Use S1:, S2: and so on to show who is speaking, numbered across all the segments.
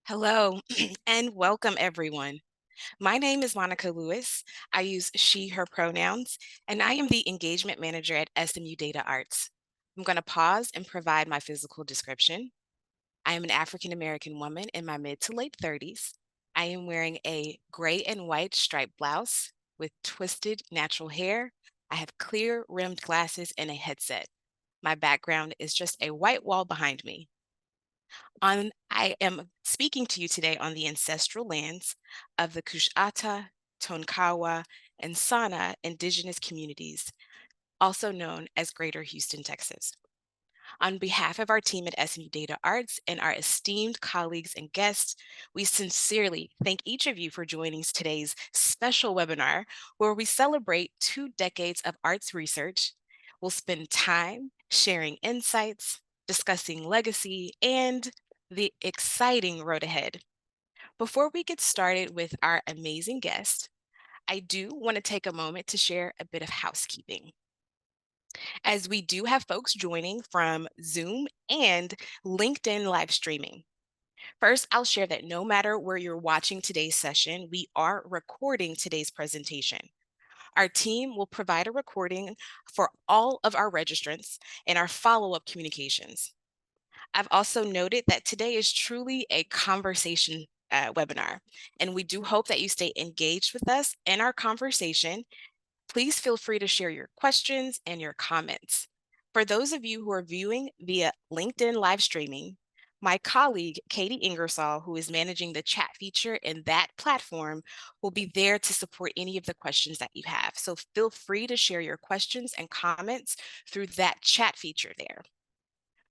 S1: Hello and welcome everyone. My name is Monica Lewis. I use she, her pronouns, and I am the engagement manager at SMU DataArts. I'm going to pause and provide my physical description. I am an African American woman in my mid to late 30s. I am wearing a gray and white striped blouse with twisted natural hair. I have clear rimmed glasses and a headset. My background is just a white wall behind me. I am speaking to you today on the ancestral lands of the Kushata, Tonkawa, and Sana indigenous communities, also known as Greater Houston, Texas. On behalf of our team at SMU Data Arts and our esteemed colleagues and guests, we sincerely thank each of you for joining today's special webinar where we celebrate 2 decades of arts research. We'll spend time sharing insights, discussing legacy, and the exciting road ahead. Before we get started with our amazing guest, I do want to take a moment to share a bit of housekeeping as we do have folks joining from Zoom and LinkedIn live streaming. First, I'll share that no matter where you're watching today's session, we are recording today's presentation. Our team will provide a recording for all of our registrants and our follow-up communications. I've also noted that today is truly a conversation webinar, and we do hope that you stay engaged with us in our conversation. Please feel free to share your questions and your comments. For those of you who are viewing via LinkedIn live streaming, my colleague, Katie Ingersoll, who is managing the chat feature in that platform, will be there to support any of the questions that you have. So feel free to share your questions and comments through that chat feature there.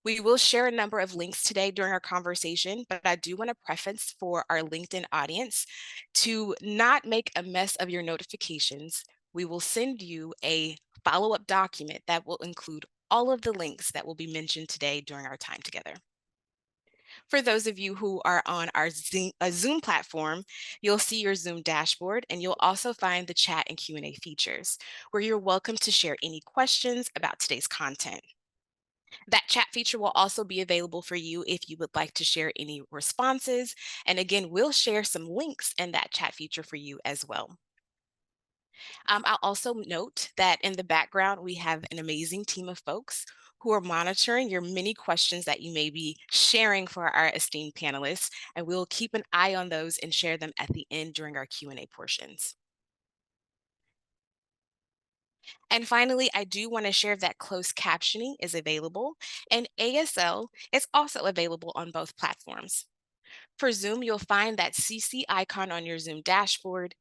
S1: We will share a number of links today during our conversation, but I do want to preface for our LinkedIn audience to not make a mess of your notifications. We will send you a follow-up document that will include all of the links that will be mentioned today during our time together. For those of you who are on our Zoom platform, you'll see your Zoom dashboard, and you'll also find the chat and Q&A features, where you're welcome to share any questions about today's content. That chat feature will also be available for you if you would like to share any responses. And again, we'll share some links in that chat feature for you as well. I'll also note that in the background, we have an amazing team of folks who are monitoring your many questions that you may be sharing for our esteemed panelists, and we'll keep an eye on those and share them at the end during our Q&A portions. And finally, I do want to share that closed captioning is available, and ASL is also available on both platforms. For Zoom, you'll find that CC icon on your Zoom dashboard.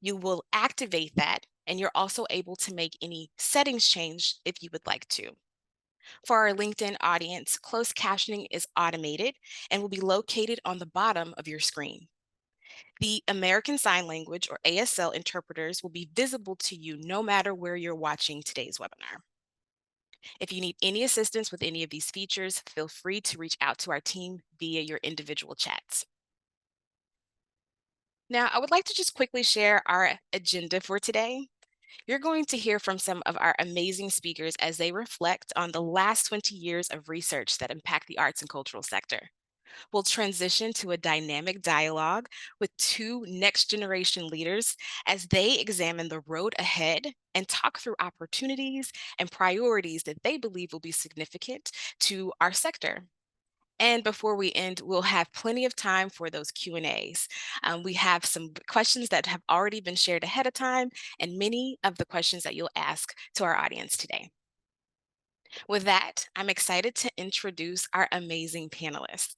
S1: You will activate that, and you're also able to make any settings change if you would like to. For our LinkedIn audience, closed captioning is automated and will be located on the bottom of your screen. The American Sign Language or ASL interpreters will be visible to you no matter where you're watching today's webinar. If you need any assistance with any of these features, feel free to reach out to our team via your individual chats. Now, I would like to just quickly share our agenda for today. You're going to hear from some of our amazing speakers as they reflect on the last 20 years of research that impact the arts and cultural sector. We'll transition to a dynamic dialogue with two next generation leaders as they examine the road ahead and talk through opportunities and priorities that they believe will be significant to our sector. And before we end, we'll have plenty of time for those Q&As. We have some questions that have already been shared ahead of time and many of the questions that you'll ask to our audience today. With that, I'm excited to introduce our amazing panelists.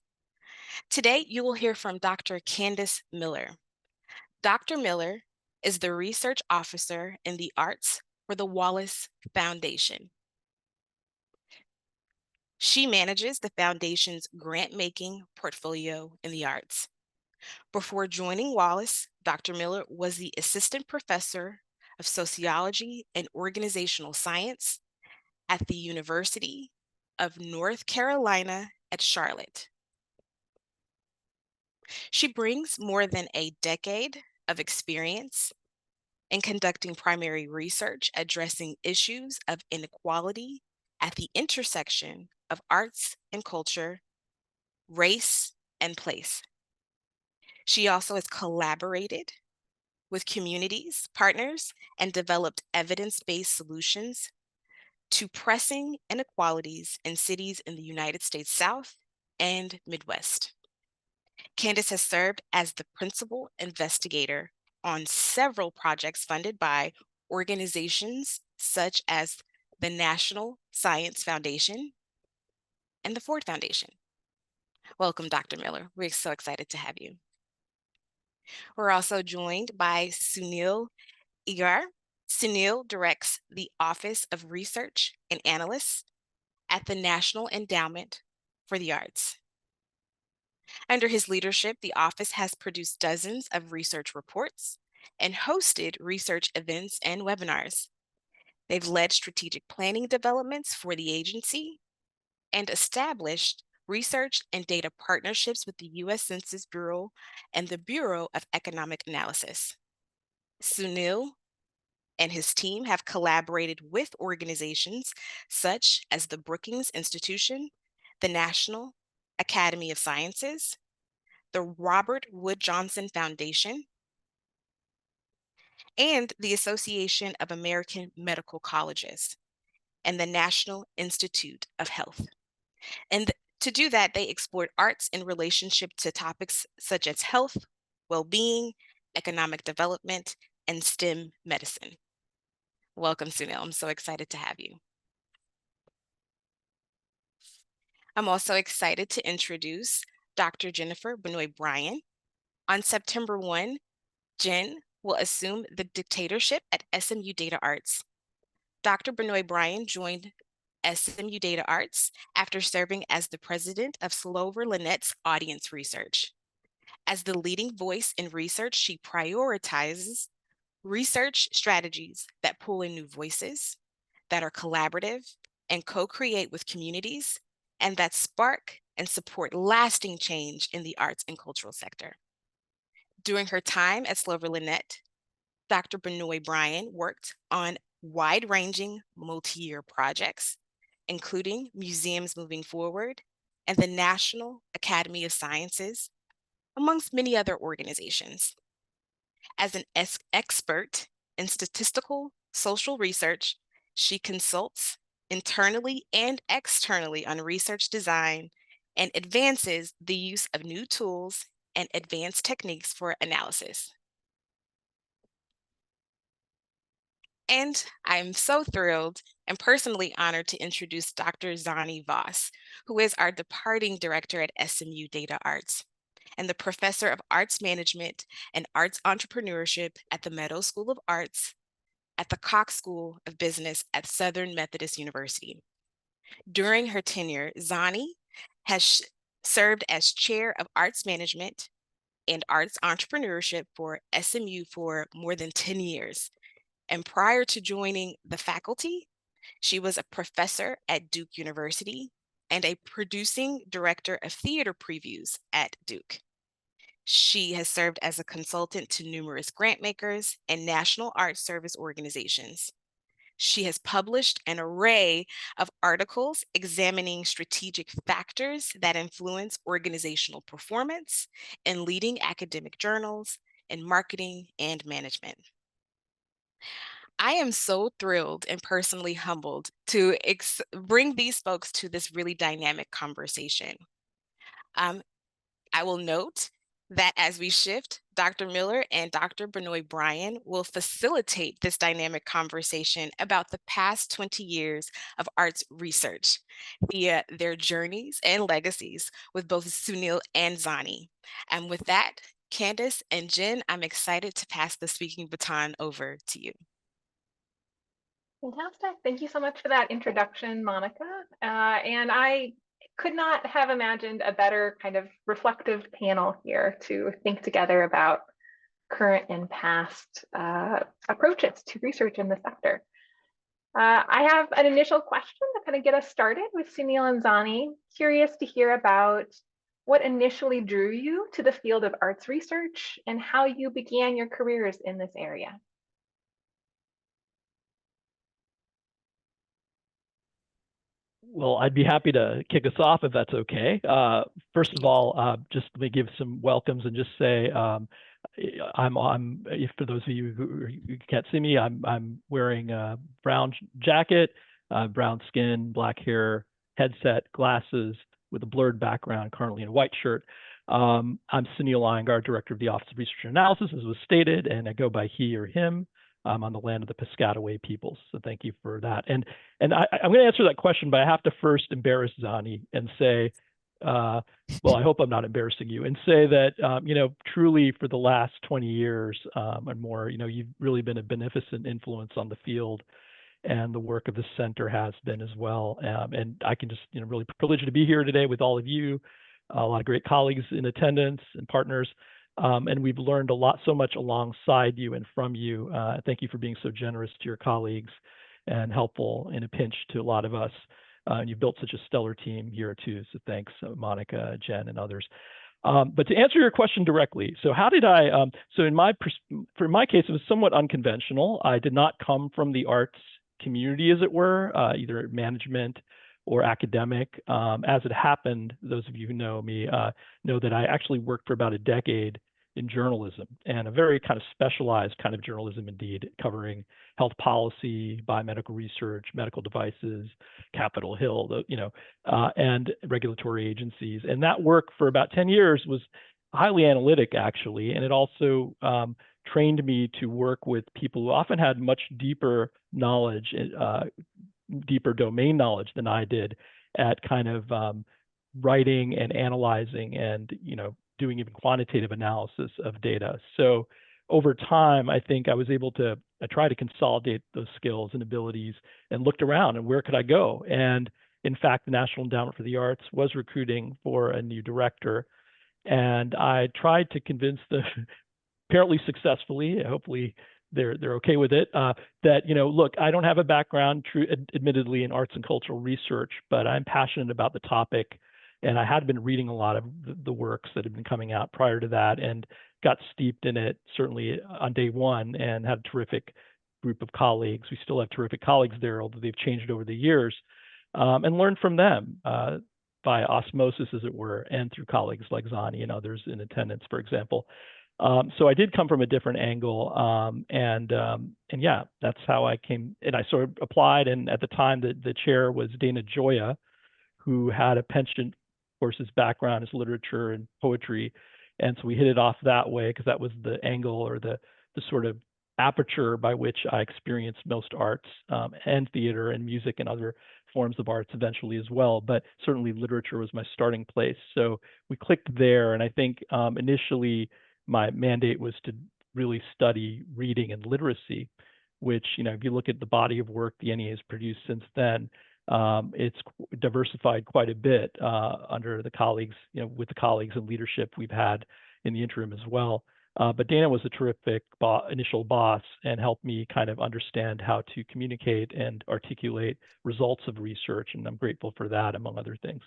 S1: Today, you will hear from Dr. Candace Miller. Dr. Miller is the research officer in the arts for the Wallace Foundation. She manages the foundation's grant-making portfolio in the arts. Before joining Wallace, Dr. Miller was the assistant professor of sociology and organizational science at the University of North Carolina at Charlotte. She brings more than a decade of experience in conducting primary research addressing issues of inequality at the intersection of arts and culture, race and place. She also has collaborated with communities, partners, and developed evidence-based solutions to pressing inequalities in cities in the United States South and Midwest. Candace has served as the principal investigator on several projects funded by organizations such as the National Science Foundation and the Ford Foundation. Welcome, Dr. Miller. We're so excited to have you. We're also joined by Sunil Igar. Sunil directs the Office of Research and Analysts at the National Endowment for the Arts. Under his leadership, the office has produced dozens of research reports and hosted research events and webinars. They've led strategic planning developments for the agency and established research and data partnerships with the U.S. Census Bureau and the Bureau of Economic Analysis. Sunil and his team have collaborated with organizations such as the Brookings Institution, the National Academy of Sciences, the Robert Wood Johnson Foundation, and the Association of American Medical Colleges, and the National Institute of Health. And to do that, they explored arts in relationship to topics such as health, well-being, economic development, and STEM medicine. Welcome, Sunil. I'm so excited to have you. I'm also excited to introduce Dr. Jennifer Benoit-Bryan. On September 1, Jen will assume the dictatorship at SMU DataArts. Dr. Benoit-Bryan joined SMU DataArts after serving as the president of Slover Linnett's audience research. As the leading voice in research, she prioritizes research strategies that pull in new voices, that are collaborative and co-create with communities, and that spark and support lasting change in the arts and cultural sector. During her time at Slover Linnett, Dr. Benoit-Bryan worked on wide-ranging multi-year projects, including Museums Moving Forward and the National Academy of Sciences, amongst many other organizations. As an expert in statistical social research, she consults internally and externally on research design and advances the use of new tools and advanced techniques for analysis. And I'm so thrilled and personally honored to introduce Dr. Zannie Voss, who is our departing director at SMU DataArts and the professor of arts management and arts entrepreneurship at the Meadows School of Arts at the Cox School of Business at Southern Methodist University. During her tenure, Zannie has served as chair of arts management and arts entrepreneurship for SMU for more than 10 years. And prior to joining the faculty, she was a professor at Duke University and a producing director of theater previews at Duke. She has served as a consultant to numerous grant makers and National Arts Service organizations. She has published an array of articles examining strategic factors that influence organizational performance in leading academic journals in marketing and management. I am so thrilled and personally humbled to bring these folks to this really dynamic conversation. I will note that as we shift, Dr. Miller and Dr. Benoit-Bryan will facilitate this dynamic conversation about the past 20 years of arts research via their journeys and legacies with both Sunil and Zannie. And with that, Candace and Jen, I'm excited to pass the speaking baton over to you.
S2: Fantastic. Thank you so much for that introduction, Monica. And I could not have imagined a better kind of reflective panel here to think together about current and past approaches to research in the sector. I have an initial question to kind of get us started with Sunil and Zannie. Curious to hear about what initially drew you to the field of arts research and how you began your careers in this area.
S3: Well, I'd be happy to kick us off if that's okay. First of
S1: Please.
S3: all, just let me give some welcomes and just say for those of you who can't see me, I'm wearing a brown jacket, brown skin, black hair, headset, glasses with a blurred background, currently in a white shirt. I'm Sunil Iyengar, Director of the Office of Research and Analysis, as was stated, and I go by he or him. I'm on the land of the Piscataway peoples, so thank you for that. And I'm going to answer that question, but I have to first embarrass Zannie and say, well, I hope I'm not embarrassing you, and say that, truly for the last 20 years and more, you've really been a beneficent influence on the field, and the work of the center has been as well. And I can just, really privileged to be here today with all of you, a lot of great colleagues in attendance and partners. And we've learned so much alongside you and from you. Thank you for being so generous to your colleagues and helpful in a pinch to a lot of us. And you've built such a stellar team here too. So thanks, Monica, Jen, and others. But to answer your question directly, so how did I? So in my case, it was somewhat unconventional. I did not come from the arts community, as it were, either management or academic. As it happened, those of you who know me know that I actually worked for about a decade in journalism, and a very kind of specialized kind of journalism indeed, covering health policy, biomedical research, medical devices, Capitol Hill, and regulatory agencies. And that work for about 10 years was highly analytic, actually, and it also trained me to work with people who often had much deeper knowledge, deeper domain knowledge than I did at kind of writing and analyzing and, doing even quantitative analysis of data. So over time, I think I was able to try to consolidate those skills and abilities and looked around and where could I go? And in fact, the National Endowment for the Arts was recruiting for a new director. And I tried to convince the apparently successfully, hopefully they're okay with it, that, look, I don't have a background, admittedly, in arts and cultural research, but I'm passionate about the topic. And I had been reading a lot of the works that had been coming out prior to that and got steeped in it, certainly on day one, and had a terrific group of colleagues. We still have terrific colleagues there, although they've changed over the years, and learned from them by osmosis, as it were, and through colleagues like Zannie and others in attendance, for example. So I did come from a different angle, and yeah, that's how I came. And I sort of applied, and at the time, the chair was Dana Gioia, who had a penchant course's background is literature and poetry, and so we hit it off that way because that was the angle or the sort of aperture by which I experienced most arts and theater and music and other forms of arts eventually as well. But certainly literature was my starting place. So we clicked there, and I think initially my mandate was to really study reading and literacy, which, if you look at the body of work the NEA has produced since then, it's diversified quite a bit under the colleagues, with the colleagues and leadership we've had in the interim as well. But Dana was a terrific initial boss and helped me kind of understand how to communicate and articulate results of research. And I'm grateful for that, among other things.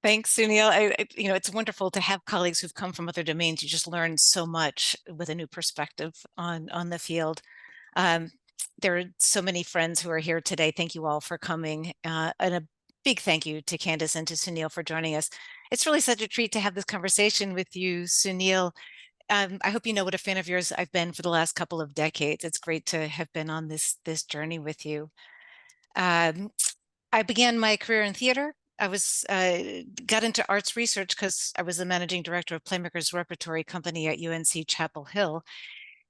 S4: Thanks, Sunil. It's wonderful to have colleagues who've come from other domains. You just learn so much with a new perspective on the field. There are so many friends who are here today. Thank you all for coming. And a big thank you to Candace and to Sunil for joining us. It's really such a treat to have this conversation with you, Sunil. I hope you know what a fan of yours I've been for the last couple of decades. It's great to have been on this journey with you. I began my career in theater. I got into arts research because I was the managing director of Playmakers Repertory Company at UNC Chapel Hill.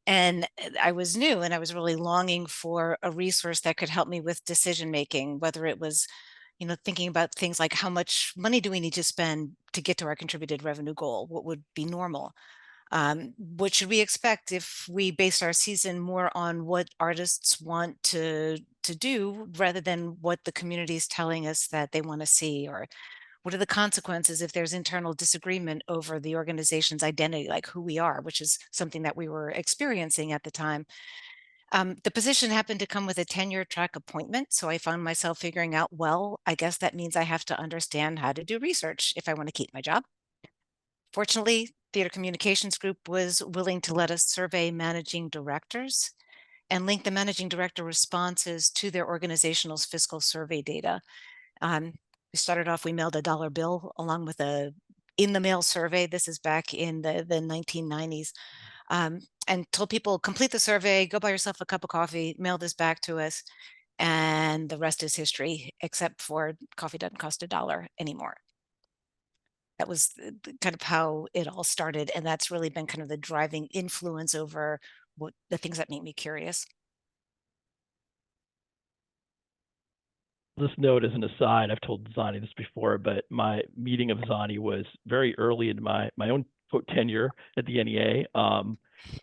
S4: And I was new, and I was really longing for a resource that could help me with decision making, whether it was, thinking about things like how much money do we need to spend to get to our contributed revenue goal? What would be normal? What should we expect if we base our season more on what artists want to do rather than what the community is telling us that they want to see? Or what are the consequences if there's internal disagreement over the organization's identity, like who we are, which is something that we were experiencing at the time? The position happened to come with a tenure track appointment, so I found myself figuring out, well, I guess that means I have to understand how to do research if I want to keep my job. Fortunately, Theater Communications Group was willing to let us survey managing directors, and link the managing director responses to their organizational's fiscal survey data. We started off, we mailed a dollar bill along with a in the mail survey. This is back in the 1990s. And told people, complete the survey, go buy yourself a cup of coffee, mail this back to us, and the rest is history, except for coffee doesn't cost $1 anymore. That was kind of how it all started, and that's really been kind of the driving influence over what the things that make me curious.
S3: This note as an aside, I've told Zannie this before, but my meeting of Zannie was very early in my own quote tenure at the NEA.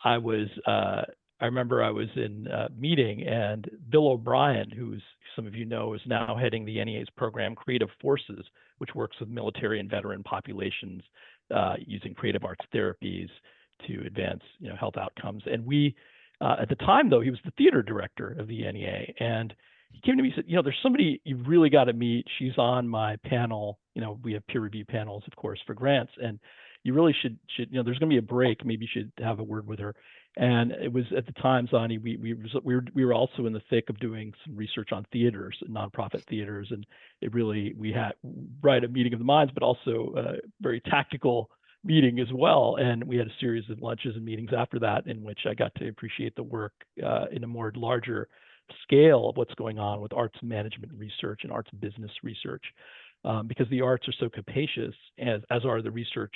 S3: I remember I was in a meeting, and Bill O'Brien, who's some of you know is now heading the NEA's program Creative Forces, which works with military and veteran populations using creative arts therapies to advance health outcomes. And we at the time, though, he was the theater director of the NEA, and he came to me and said, there's somebody you've really got to meet. She's on my panel. We have peer review panels, of course, for grants, and you really should there's going to be a break. Maybe you should have a word with her. And it was at the time, Zannie, we were also in the thick of doing some research on theaters, nonprofit theaters, and we had a meeting of the minds, but also a very tactical meeting as well. And we had a series of lunches and meetings after that in which I got to appreciate the work in a more larger scale of what's going on with arts management research and arts business research, because the arts are so capacious, as are the research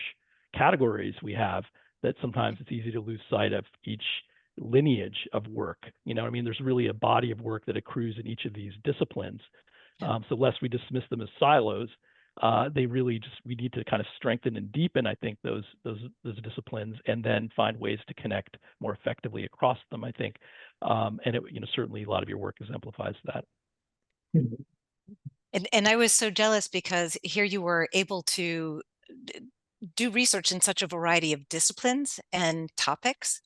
S3: categories we have, that sometimes it's easy to lose sight of each lineage of work. There's really a body of work that accrues in each of these disciplines. So lest we dismiss them as silos, we need to kind of strengthen and deepen, I think, those disciplines, and then find ways to connect more effectively across them, I think. And certainly a lot of your work exemplifies that.
S4: And I was so jealous because here you were able to do research in such a variety of disciplines and topics,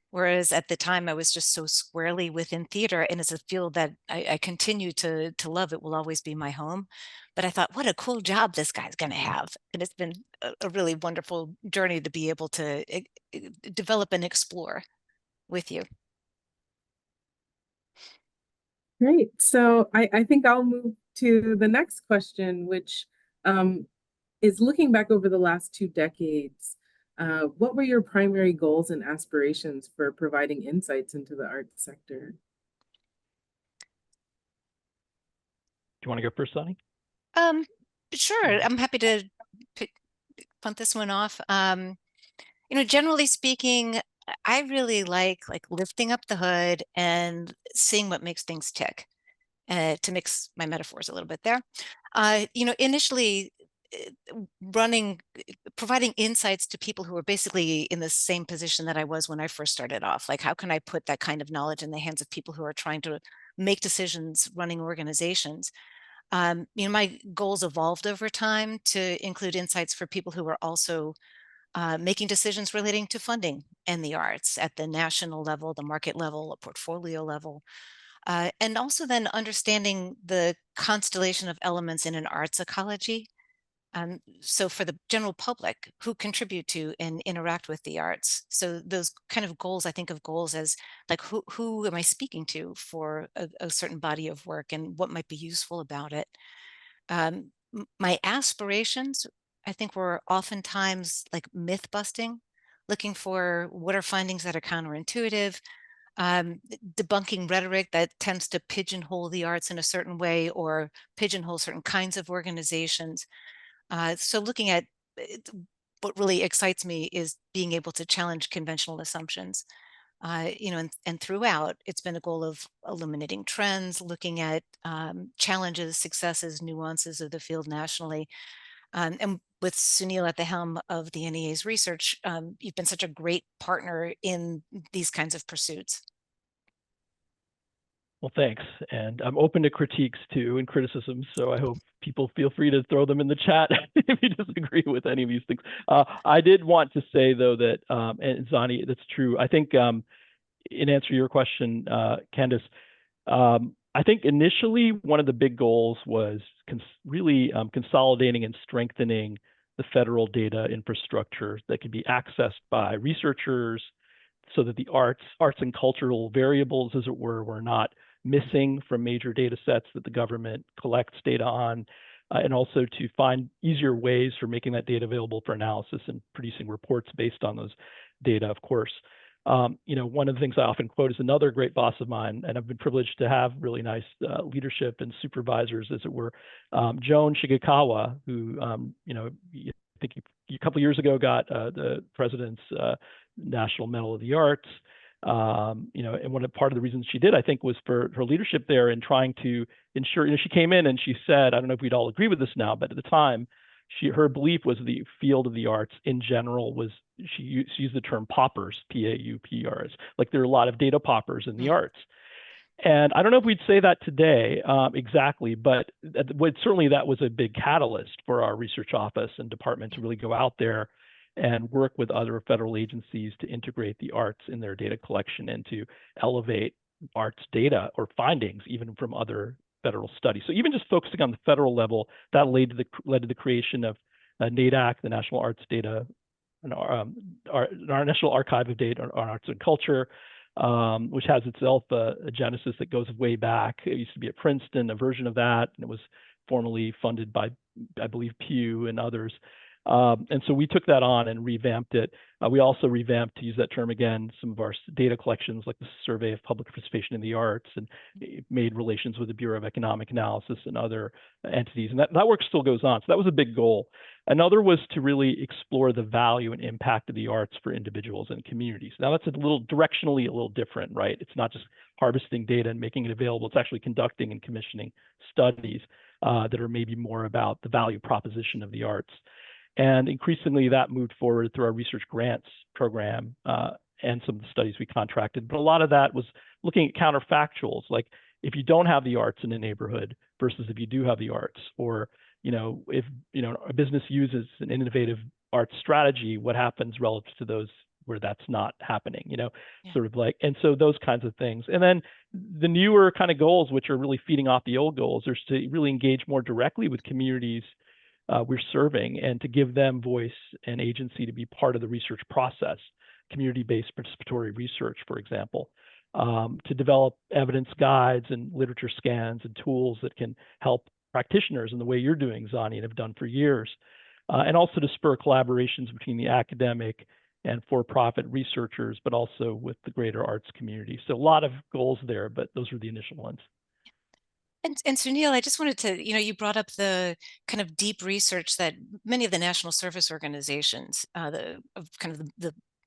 S4: whereas at the time I was just so squarely within theater, and it's a field that I continue to love. It will always be my home. But I thought, what a cool job this guy's going to have. And it's been a really wonderful journey to be able to develop and explore with you.
S5: Great. So I think I'll move to the next question, which is looking back over the last 2 decades. What were your primary goals and aspirations for providing insights into the arts sector?
S3: Do you want to go first, Zannie?
S4: Sure. I'm happy to punt this one off. Generally speaking, I really like lifting up the hood and seeing what makes things tick. To mix my metaphors a little bit there. Initially providing insights to people who are basically in the same position that I was when I first started off. Like, how can I put that kind of knowledge in the hands of people who are trying to make decisions running organizations? My goals evolved over time to include insights for people who are also making decisions relating to funding and the arts at the national level, the market level, a portfolio level. And also then understanding the constellation of elements in an arts ecology. So for the general public who contribute to and interact with the arts. So those kind of goals, I think of goals as like, who am I speaking to for a certain body of work, and what might be useful about it? My aspirations, I think, were oftentimes like myth busting, looking for what are findings that are counterintuitive, debunking rhetoric that tends to pigeonhole the arts in a certain way or pigeonhole certain kinds of organizations. So looking at what really excites me is being able to challenge conventional assumptions. And throughout, it's been a goal of illuminating trends, looking at challenges, successes, nuances of the field nationally. And with Sunil at the helm of the NEA's research, you've been such a great partner in these kinds of pursuits.
S3: Well, thanks. And I'm open to critiques too and criticisms. So I hope people feel free to throw them in the chat if you disagree with any of these things. I did want to say, though, that, and Zannie, that's true. I think in answer to your question, Candace, I think initially one of the big goals was really consolidating and strengthening the federal data infrastructure that could be accessed by researchers, so that the arts and cultural variables, as it were not missing from major data sets that the government collects data on, and also to find easier ways for making that data available for analysis and producing reports based on those data, of course. One of the things I often quote is another great boss of mine, and I've been privileged to have really nice leadership and supervisors, as it were. Joan Shigekawa, who, I think a couple of years ago got the president's National Medal of the Arts. And part of the reasons she did, I think, was for her leadership there in trying to ensure. She came in and she said, I don't know if we'd all agree with this now, but at the time, her belief was the field of the arts in general was, she used the term paupers, P-A-U-P-R-S, like there are a lot of data paupers in the arts. And I don't know if we'd say that today exactly, but certainly that was a big catalyst for our research office and department to really go out there and work with other federal agencies to integrate the arts in their data collection and to elevate arts data or findings even from other federal studies. So even just focusing on the federal level, that led to the creation of NADAC, the National Arts Data, our National Archive of Data on Arts and Culture, which has itself a genesis that goes way back. It used to be at Princeton, a version of that, and it was formerly funded by, I believe, Pew and others. And so we took that on and revamped it. We also revamped, to use that term again, some of our data collections, like the Survey of Public Participation in the Arts, and made relations with the Bureau of Economic Analysis and other entities. And that work still goes on. So that was a big goal. Another was to really explore the value and impact of the arts for individuals and communities. Now that's directionally a little different, right? It's not just harvesting data and making it available. It's actually conducting and commissioning studies that are maybe more about the value proposition of the arts. And increasingly that moved forward through our research grants program and some of the studies we contracted. But a lot of that was looking at counterfactuals, like if you don't have the arts in a neighborhood versus if you do have the arts, or if a business uses an innovative arts strategy, what happens relative to those where that's not happening, sort of like, and so those kinds of things. And then the newer kind of goals, which are really feeding off the old goals, are to really engage more directly with communities we're serving and to give them voice and agency to be part of the research process, community-based participatory research, for example, to develop evidence guides and literature scans and tools that can help practitioners in the way you're doing, Zannie, and have done for years, and also to spur collaborations between the academic and for-profit researchers, but also with the greater arts community. So a lot of goals there, but those were the initial ones.
S4: And Sunil, I just wanted to, you brought up the kind of deep research that many of the national service organizations, the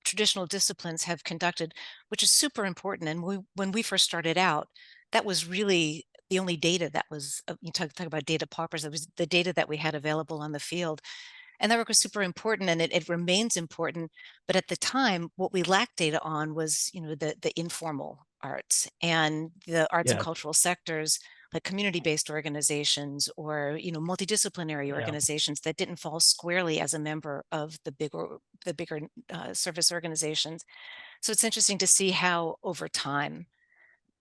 S4: traditional disciplines have conducted, which is super important. And when we first started out, that was really the only data that was, you talk about data paupers, it was the data that we had available on the field. And that work was super important, and it remains important. But at the time, what we lacked data on was, the informal arts and the arts and cultural sectors, like community-based organizations or, multidisciplinary organizations that didn't fall squarely as a member of the bigger service organizations. So it's interesting to see how over time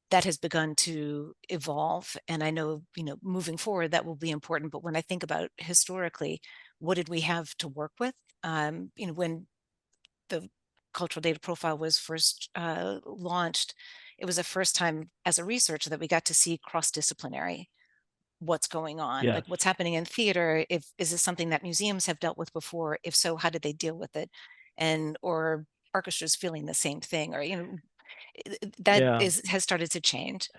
S4: that has begun to evolve. And I know, moving forward, that will be important. But when I think about historically, what did we have to work with? When the cultural data profile was first launched, it was the first time as a researcher that we got to see cross-disciplinary what's going on, like what's happening in theater. Is this something that museums have dealt with before? If so, how did they deal with it? Or orchestras feeling the same thing, or has started to change.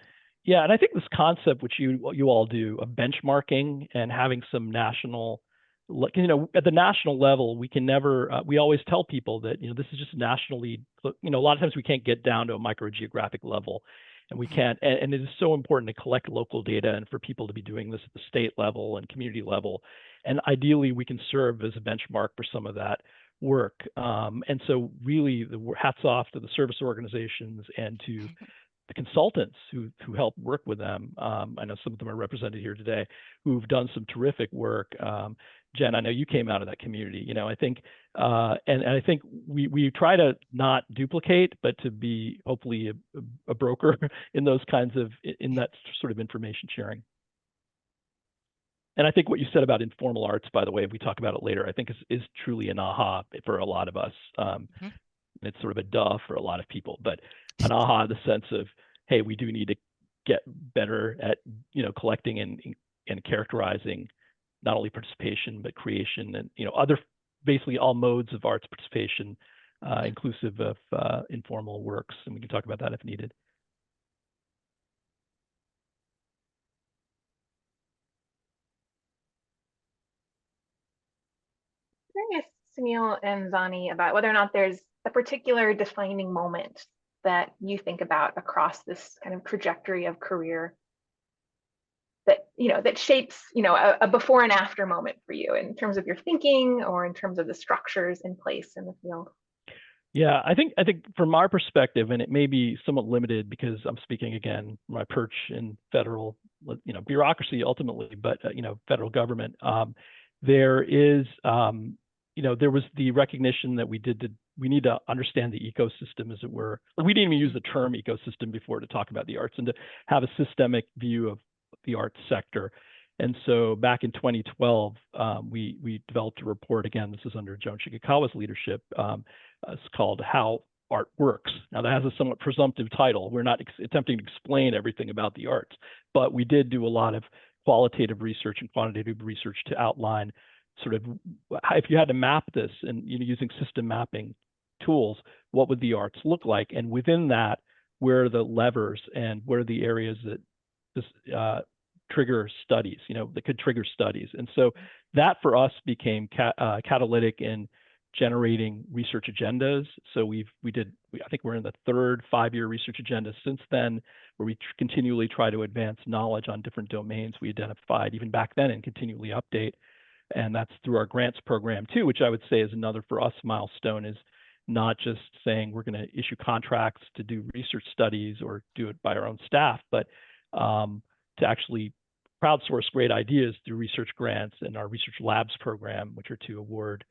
S3: Yeah, and I think this concept, which you all do, of benchmarking and having some national, at the national level, we can never. We always tell people that this is just nationally. A lot of times we can't get down to a microgeographic level, and we can't. And it is so important to collect local data and for people to be doing this at the state level and community level. And ideally, we can serve as a benchmark for some of that work. And so really the hats off to the service organizations and to the consultants who help work with them. I know some of them are represented here today who've done some terrific work. Jen, I know you came out of that community, I think, and I think we try to not duplicate, but to be hopefully a broker in those kinds of, in that sort of information sharing. And I think what you said about informal arts, by the way, if we talk about it later, I think is truly an aha for a lot of us. And it's sort of a duh for a lot of people, but an aha in the sense of, hey, we do need to get better at, collecting and characterizing not only participation, but creation and, other, basically all modes of arts participation, inclusive of informal works. And we can talk about that if needed.
S2: Curious, Sunil and Zannie, about whether or not there's a particular defining moment that you think about across this kind of trajectory of career that that shapes a before and after moment for you in terms of your thinking or in terms of the structures in place in the field.
S3: Yeah, I think from our perspective, and it may be somewhat limited because I'm speaking again my perch in federal, bureaucracy ultimately, but federal government. There is, there was the recognition that we need to understand the ecosystem, as it were. We didn't even use the term ecosystem before to talk about the arts, and to have a systemic view of the arts sector. And so back in 2012, we developed a report. Again, this is under Joan Shigekawa's leadership. It's called How Art Works. Now, that has a somewhat presumptive title. We're not attempting to explain everything about the arts, but we did do a lot of qualitative research and quantitative research to outline sort of, if you had to map this and using system mapping tools, what would the arts look like? And within that, where are the levers and where are the areas that this trigger studies, that could trigger studies. And so that for us became catalytic in generating research agendas. So I think we're in the third 5-year research agenda since then, where we continually try to advance knowledge on different domains we identified even back then and continually update. And that's through our grants program too, which I would say is another for us milestone, is not just saying we're going to issue contracts to do research studies or do it by our own staff, but to actually crowdsource great ideas through research grants and our research labs program, which are 2 award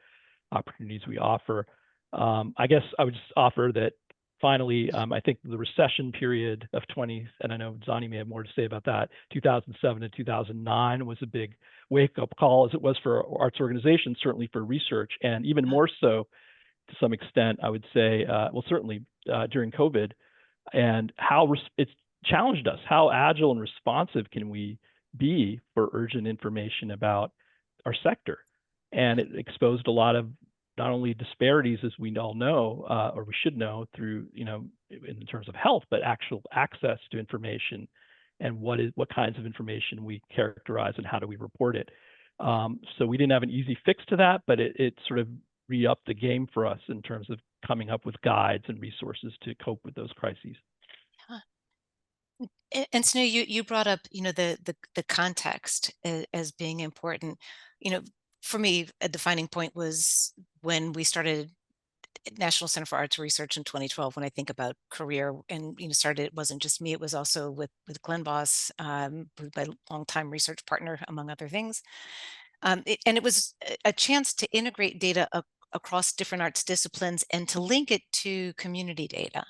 S3: opportunities we offer. I guess I would just offer that finally, I think the recession period of and I know Zannie may have more to say about that, 2007 to 2009 was a big wake-up call, as it was for arts organizations, certainly for research, and even more so to some extent, I would say, certainly during COVID, and how it's challenged us. How agile and responsive can we be for urgent information about our sector? And it exposed a lot of not only disparities, as we all know, or we should know through, in terms of health, but actual access to information and what kinds of information we characterize and how do we report it. So we didn't have an easy fix to that, but it sort of re-upped the game for us in terms of coming up with guides and resources to cope with those crises.
S4: And so you brought up, the context as being important. For me, a defining point was when we started National Center for Arts Research in 2012. When I think about career, and it wasn't just me; it was also with Glenn Voss, who's my longtime research partner, among other things. And it was a chance to integrate data across different arts disciplines and to link it to community data.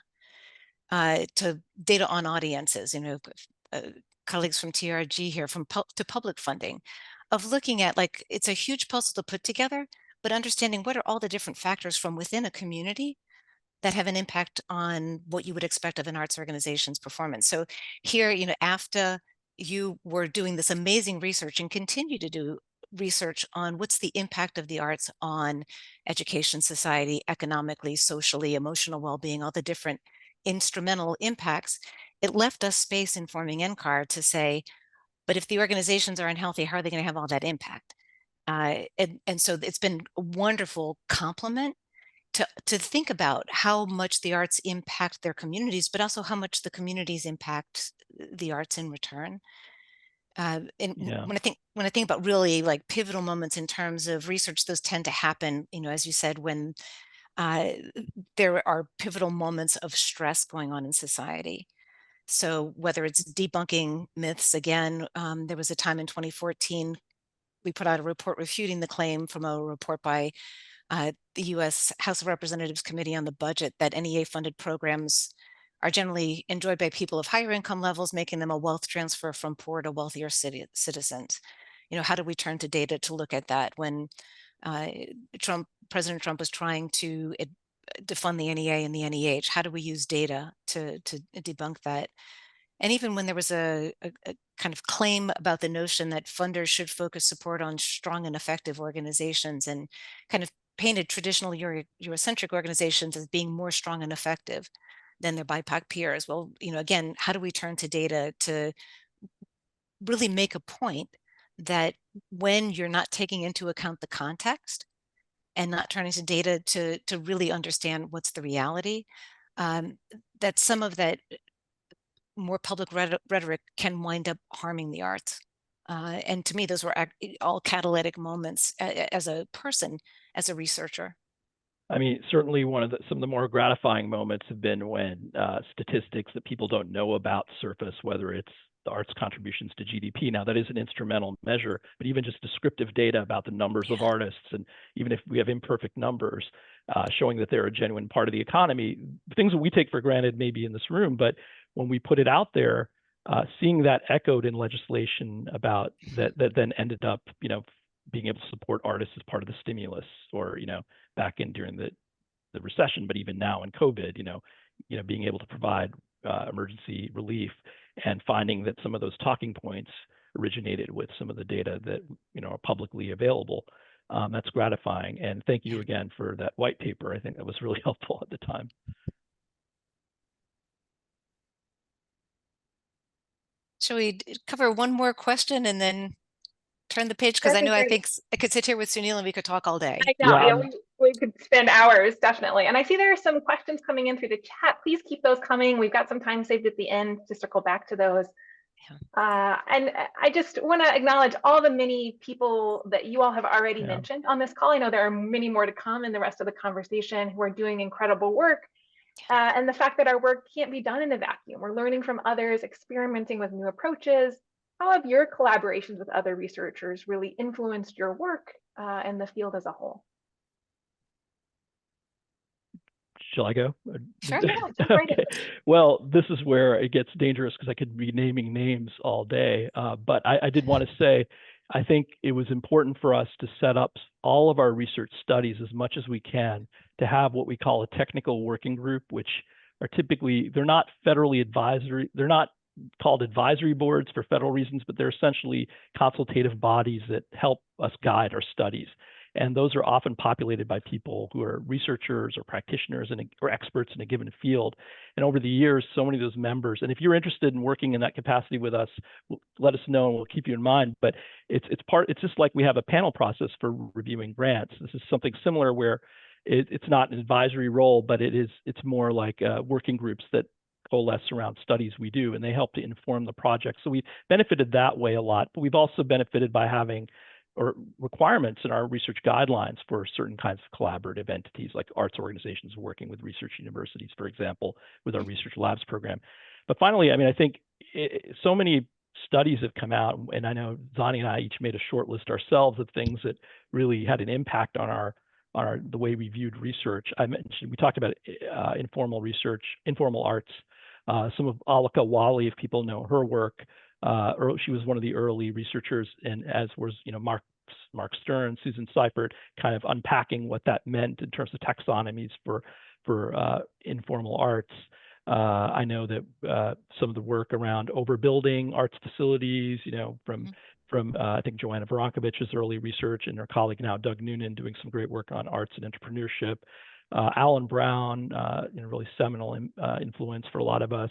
S4: To data on audiences, colleagues from TRG here, to public funding, of looking at, like, it's a huge puzzle to put together, but understanding what are all the different factors from within a community that have an impact on what you would expect of an arts organization's performance. So here, after you were doing this amazing research and continue to do research on what's the impact of the arts on education, society, economically, socially, emotional well-being, all the different instrumental impacts, it left us space in forming NCAR to say, but if the organizations are unhealthy, how are they going to have all that impact? And so it's been a wonderful complement to think about how much the arts impact their communities, but also how much the communities impact the arts in return. And
S3: Yeah.
S4: when I think about really like pivotal moments in terms of research, those tend to happen, as you said, when there are pivotal moments of stress going on in society. So whether it's debunking myths, again, there was a time in 2014, we put out a report refuting the claim from a report by the U.S. House of Representatives Committee on the Budget that NEA-funded programs are generally enjoyed by people of higher income levels, making them a wealth transfer from poor to wealthier citizens. How do we turn to data to look at that when President Trump was trying to defund the NEA and the NEH? How do we use data to debunk that? And even when there was a kind of claim about the notion that funders should focus support on strong and effective organizations, and kind of painted traditional Eurocentric organizations as being more strong and effective than their BIPOC peers. Well, again, how do we turn to data to really make a point that when you're not taking into account the context and not turning to data to really understand what's the reality, that some of that more public rhetoric can wind up harming the arts. And to me, those were all catalytic moments as a person, as a researcher.
S3: I mean, certainly some of the more gratifying moments have been when statistics that people don't know about surface, whether it's the arts contributions to GDP. Now, that is an instrumental measure, but even just descriptive data about the numbers of artists, and even if we have imperfect numbers, showing that they're a genuine part of the economy, things that we take for granted maybe in this room, but when we put it out there, seeing that echoed in legislation about that then ended up, being able to support artists as part of the stimulus, or, back in during the recession, but even now in COVID, being able to provide emergency relief, and finding that some of those talking points originated with some of the data that, are publicly available. That's gratifying. And thank you again for that white paper. I think that was really helpful at the time.
S4: Shall we cover one more question and then turn the page? Because I know I think I could sit here with Sunil and we could talk all day.
S2: I know, yeah, we could spend hours, definitely. And I see there are some questions coming in through the chat. Please keep those coming. We've got some time saved at the end to circle back to those. And I just want to acknowledge all the many people that you all have already mentioned on this call. I know there are many more to come in the rest of the conversation who are doing incredible work. And the fact that our work can't be done in a vacuum. We're learning from others, experimenting with new approaches. How have your collaborations with other researchers really influenced your work and the field as a whole?
S3: Shall I go?
S4: Sure.
S3: Okay. Well, this is where it gets dangerous because I could be naming names all day. But I did want to say, I think it was important for us to set up all of our research studies as much as we can to have what we call a technical working group, which are typically, they're not federally advisory, they're not called advisory boards for federal reasons, but they're essentially consultative bodies that help us guide our studies. And those are often populated by people who are researchers or practitioners or experts in a given field. And over the years, so many of those members, and if you're interested in working in that capacity with us, let us know and we'll keep you in mind. But it's just like we have a panel process for reviewing grants. This is something similar where it's not an advisory role, but it's more like working groups that coalesce around studies we do, and they help to inform the project. So we benefited that way a lot, but we've also benefited by having requirements in our research guidelines for certain kinds of collaborative entities, like arts organizations working with research universities, for example, with our research labs program. But finally, I mean, I think so many studies have come out, and I know Zannie and I each made a short list ourselves of things that really had an impact on the way we viewed research. We talked about informal research, informal arts. Some of Alika Wali, if people know her work, she was one of the early researchers, and as was Mark Stern, Susan Seifert, kind of unpacking what that meant in terms of taxonomies for informal arts. I know that some of the work around overbuilding arts facilities, from I think Joanna Veronkovich's early research, and her colleague now Doug Noonan doing some great work on arts and entrepreneurship. Alan Brown, really seminal influence for a lot of us,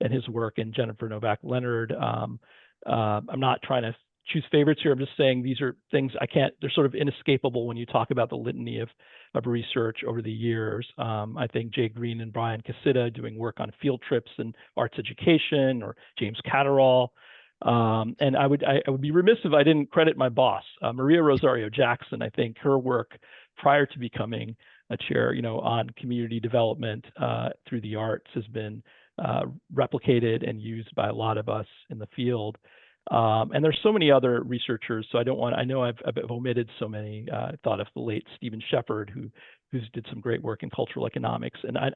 S3: and his work, and Jennifer Novak-Leonard. I'm not trying to choose favorites here. I'm just saying these are things they're sort of inescapable when you talk about the litany of research over the years. I think Jay Green and Brian Casita doing work on field trips and arts education, or James Catterall. And I would be remiss if I didn't credit my boss, Maria Rosario Jackson. I think her work prior to becoming a chair, on community development through the arts has been replicated and used by a lot of us in the field. And there's so many other researchers, so I know I've omitted so many. I thought of the late Stephen Shepard, who did some great work in cultural economics, and I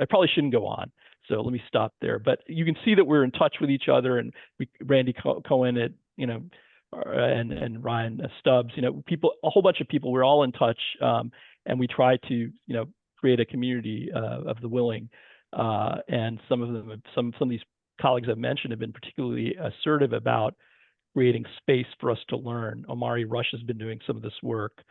S3: probably shouldn't go on. So let me stop there. But you can see that we're in touch with each other, and Randy Cohen at and Ryan Stubbs, a whole bunch of people. We're all in touch, and we try to create a community of the willing. And some of them, some of these colleagues I've mentioned have been particularly assertive about creating space for us to learn. Omari Rush has been doing some of this work,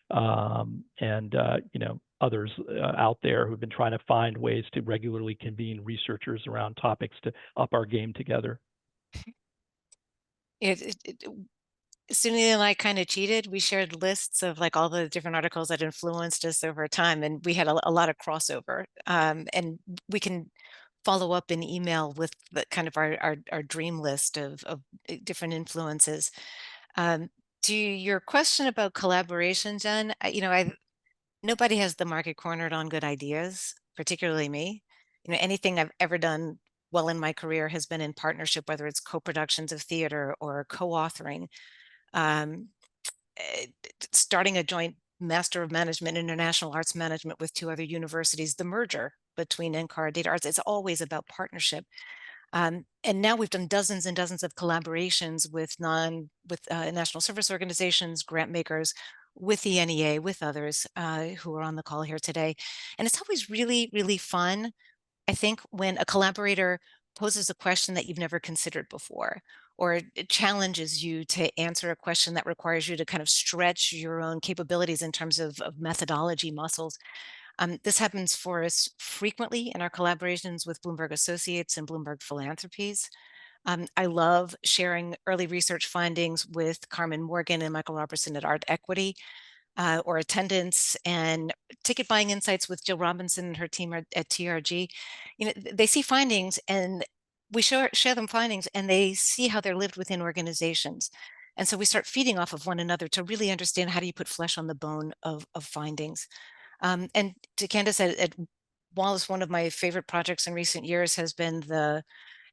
S3: and you know, others out there who've been trying to find ways to regularly convene researchers around topics to up our game together.
S4: Sunil and I kind of cheated. We shared lists of like all the different articles that influenced us over time, and we had a lot of crossover. And we can follow up in email with the kind of our dream list of different influences. To your question about collaboration, Jen, you know, nobody has the market cornered on good ideas, particularly me. You know, anything I've ever done well in my career has been in partnership, whether it's co-productions of theater or co-authoring. Um, Starting a joint Master of Management, International Arts Management with 2 other universities, the merger between NCAR and DataArts, it's always about partnership. And now we've done dozens and dozens of collaborations with national service organizations, grant makers, with the NEA, with others who are on the call here today. And it's always really, really fun, I think, when a collaborator poses a question that you've never considered before, or it challenges you to answer a question that requires you to kind of stretch your own capabilities in terms of methodology muscles. This happens for us frequently in our collaborations with Bloomberg Associates and Bloomberg Philanthropies. I love sharing early research findings with Carmen Morgan and Michael Robertson at Art Equity, or attendance and ticket buying insights with Jill Robinson and her team at TRG. You know, they see findings and we share them findings, and they see how they're lived within organizations. And so we start feeding off of one another to really understand, how do you put flesh on the bone of findings. And to Candace, at Wallace, one of my favorite projects in recent years has been the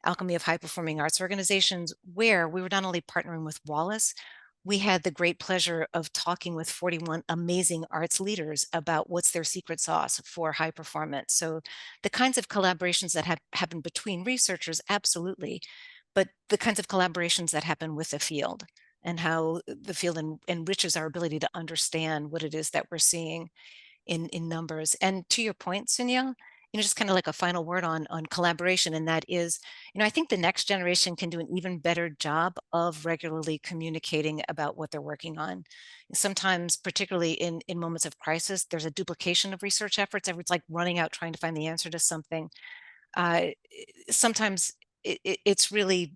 S4: Alchemy of High Performing Arts Organizations, where we were not only partnering with Wallace, we had the great pleasure of talking with 41 amazing arts leaders about what's their secret sauce for high performance. So the kinds of collaborations that happen between researchers, absolutely, but the kinds of collaborations that happen with the field, and how the field enriches our ability to understand what it is that we're seeing in numbers. And to your point, Sunil, you know, just kind of like a final word on collaboration, and that is, you know, I think the next generation can do an even better job of regularly communicating about what they're working on. Sometimes, particularly in moments of crisis, there's a duplication of research efforts. Everyone's like running out trying to find the answer to something. Sometimes it's really,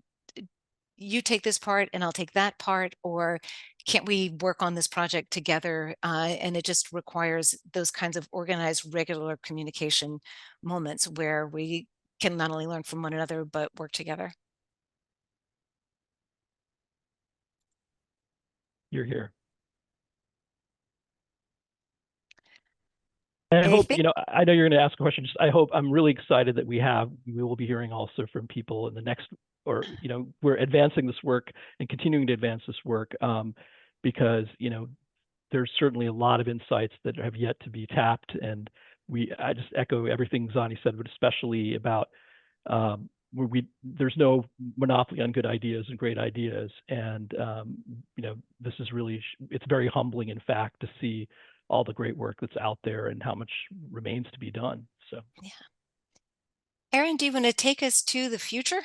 S4: you take this part and I'll take that part, or can't we work on this project together? And it just requires those kinds of organized, regular communication moments where we can not only learn from one another, but work together.
S3: You're here. And I hope, you know, I know you're going to ask a question. Just, I hope, I'm really excited that we will be hearing also from people in the next, or, you know, we're advancing this work and continuing to advance this work, because, you know, there's certainly a lot of insights that have yet to be tapped. And I just echo everything Zannie said, but especially about there's no monopoly on good ideas and great ideas. And, you know, this is really, it's very humbling, in fact, to see all the great work that's out there and how much remains to be done. So,
S4: yeah. Erin, do you want to take us to the future?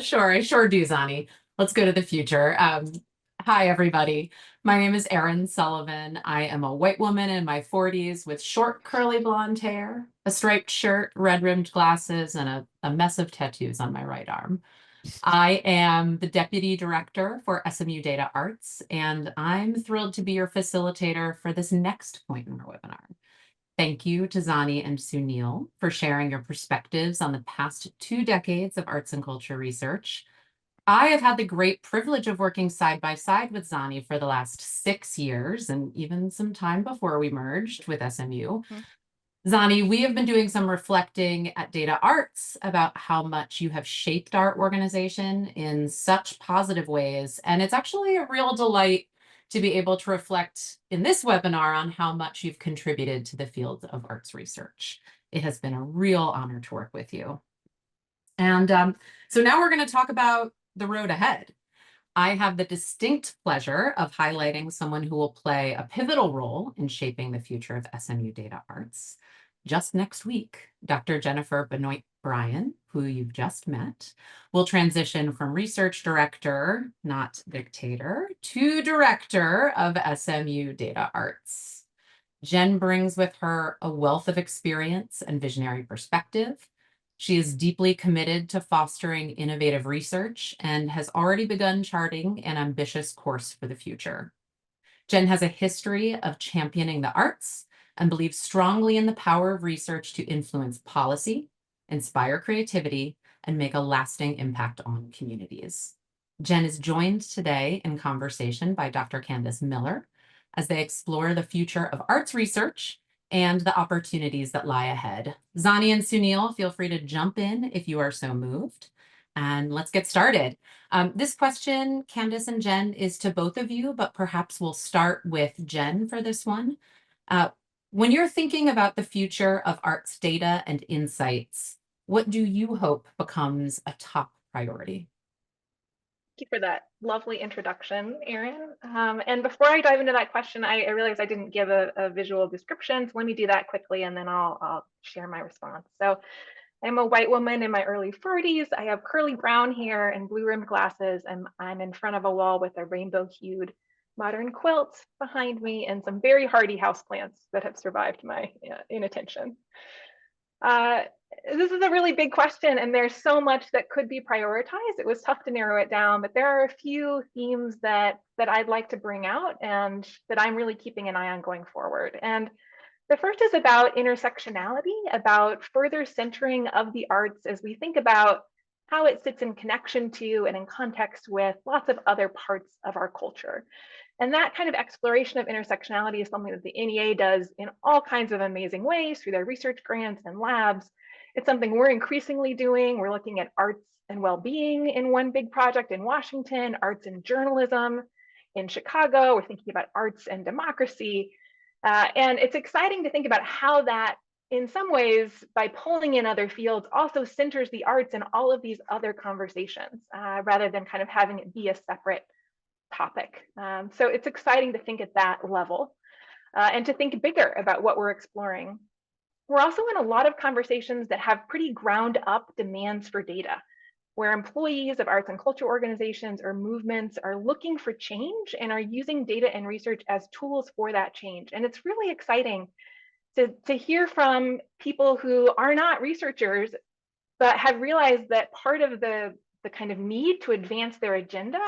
S6: Sure, I sure do, Zannie. Let's go to the future. Hi, everybody. My name is Erin Sullivan. I am a white woman in my 40s with short, curly blonde hair, a striped shirt, red-rimmed glasses, and a mess of tattoos on my right arm. I am the Deputy Director for SMU DataArts, and I'm thrilled to be your facilitator for this next point in our webinar. Thank you to Zannie and Sunil for sharing your perspectives on the past 2 decades of arts and culture research. I have had the great privilege of working side by side with Zannie for the last 6 years, and even some time before we merged with SMU. Zannie, we have been doing some reflecting at DataArts about how much you have shaped our organization in such positive ways. And it's actually a real delight to be able to reflect in this webinar on how much you've contributed to the field of arts research. It has been a real honor to work with you. And so now we're going to talk about the road ahead. I have the distinct pleasure of highlighting someone who will play a pivotal role in shaping the future of SMU DataArts. Just next week, Dr. Jennifer Benoit-Bryan, who you've just met, will transition from research director, not dictator, to director of SMU DataArts. Jen brings with her a wealth of experience and visionary perspective. She is deeply committed to fostering innovative research and has already begun charting an ambitious course for the future. Jen has a history of championing the arts and believes strongly in the power of research to influence policy, inspire creativity, and make a lasting impact on communities. Jen is joined today in conversation by Dr. Candace Miller as they explore the future of arts research and the opportunities that lie ahead. Zannie and Sunil, feel free to jump in if you are so moved. And let's get started. This question, Candace and Jen, is to both of you, but perhaps we'll start with Jen for this one. When you're thinking about the future of arts data and insights, what do you hope becomes a top priority?
S2: Thank you for that lovely introduction, Erin. And before I dive into that question, I realized I didn't give a visual description. So let me do that quickly and then I'll share my response. So I'm a white woman in my early 40s. I have curly brown hair and blue rimmed glasses, and I'm in front of a wall with a rainbow hued modern quilt behind me and some very hardy houseplants that have survived my inattention. This is a really big question, and there's so much that could be prioritized. It was tough to narrow it down, but there are a few themes that I'd like to bring out and that I'm really keeping an eye on going forward. And the first is about intersectionality, about further centering of the arts as we think about how it sits in connection to and in context with lots of other parts of our culture. And that kind of exploration of intersectionality is something that the NEA does in all kinds of amazing ways through their research grants and labs. It's something we're increasingly doing. We're looking at arts and well-being in one big project in Washington, arts and journalism in Chicago. We're thinking about arts and democracy. And it's exciting to think about how that, in some ways, by pulling in other fields, also centers the arts in all of these other conversations, rather than kind of having it be a separate topic. So it's exciting to think at that level and to think bigger about what we're exploring. We're also in a lot of conversations that have pretty ground up demands for data, where employees of arts and culture organizations or movements are looking for change and are using data and research as tools for that change. And it's really exciting to hear from people who are not researchers, but have realized that part of the kind of need to advance their agenda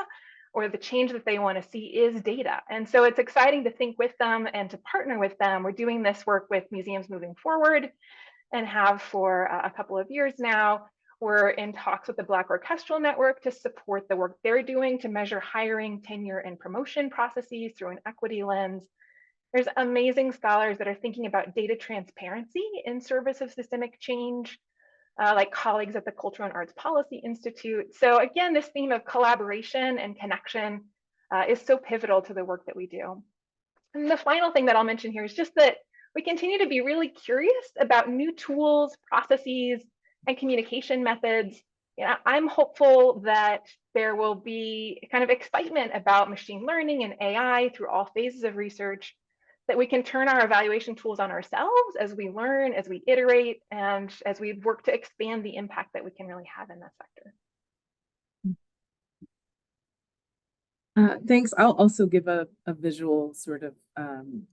S2: or the change that they want to see is data. And so it's exciting to think with them and to partner with them. We're doing this work with Museums Moving Forward and have for a couple of years now. We're in talks with the Black Orchestral Network to support the work they're doing to measure hiring, tenure, and promotion processes through an equity lens. There's amazing scholars that are thinking about data transparency in service of systemic change, like colleagues at the Cultural and Arts Policy Institute. So again, this theme of collaboration and connection is so pivotal to the work that we do. And the final thing that I'll mention here is just that we continue to be really curious about new tools, processes, and communication methods. I'm hopeful that there will be kind of excitement about machine learning and AI through all phases of research, that we can turn our evaluation tools on ourselves as we learn, as we iterate, and as we work to expand the impact that we can really have in that sector.
S5: Thanks. I'll also give a visual sort of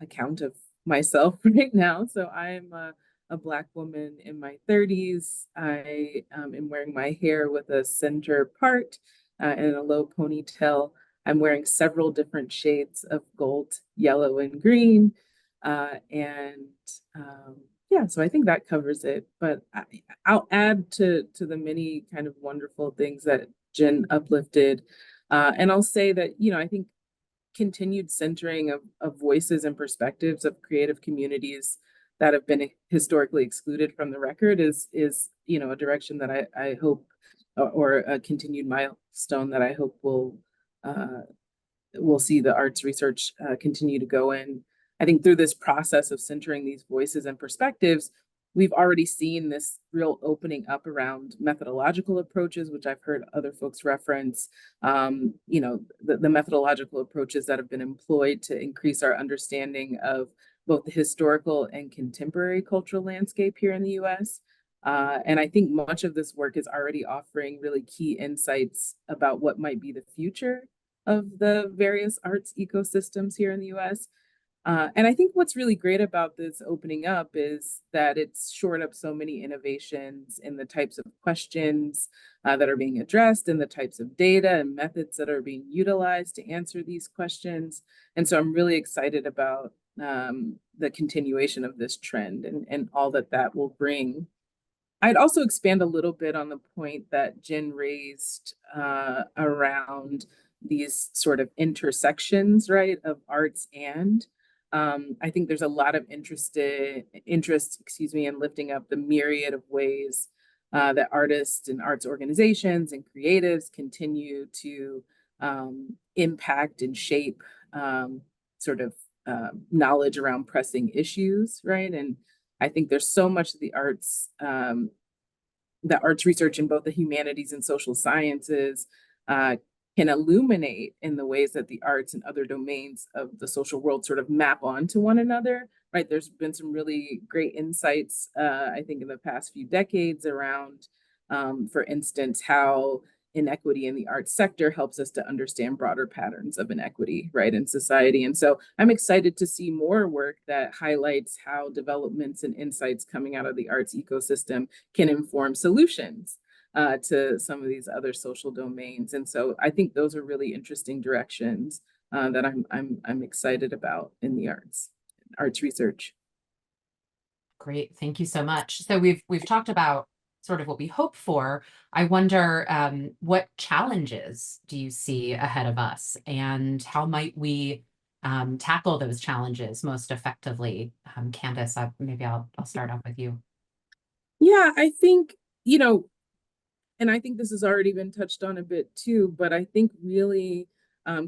S5: account of myself right now. So I'm a Black woman in my 30s. I am wearing my hair with a center part and a low ponytail. I'm wearing several different shades of gold, yellow, and green. Yeah, so I think that covers it. But I'll add to the many kind of wonderful things that Jen uplifted. And I'll say that, I think continued centering of voices and perspectives of creative communities that have been historically excluded from the record is a direction that I hope, or a continued milestone that I hope will see the arts research continue to go in. I think through this process of centering these voices and perspectives, we've already seen this real opening up around methodological approaches, which I've heard other folks reference. The methodological approaches that have been employed to increase our understanding of both the historical and contemporary cultural landscape here in the US. And I think much of this work is already offering really key insights about what might be the future of the various arts ecosystems here in the US. And I think what's really great about this opening up is that it's shored up so many innovations in the types of questions that are being addressed and the types of data and methods that are being utilized to answer these questions. And so I'm really excited about the continuation of this trend and all that that will bring. I'd also expand a little bit on the point that Jen raised around these sort of intersections, right, of arts and. I think there's a lot of interest, in lifting up the myriad of ways that artists and arts organizations and creatives continue to impact and shape knowledge around pressing issues, right? And I think there's so much of the arts research in both the humanities and social sciences can illuminate in the ways that the arts and other domains of the social world sort of map onto one another, right? There's been some really great insights, I think, in the past few decades around, for instance, how inequity in the arts sector helps us to understand broader patterns of inequity, right, in society. And so I'm excited to see more work that highlights how developments and insights coming out of the arts ecosystem can inform solutions to some of these other social domains. And so I think those are really interesting directions that I'm excited about in the arts research.
S6: Great, thank you so much. So we've talked about sort of what we hope for. I wonder what challenges do you see ahead of us, and how might we tackle those challenges most effectively? Candace, maybe I'll start off with you.
S5: Yeah, I think, and I think this has already been touched on a bit too, but I think really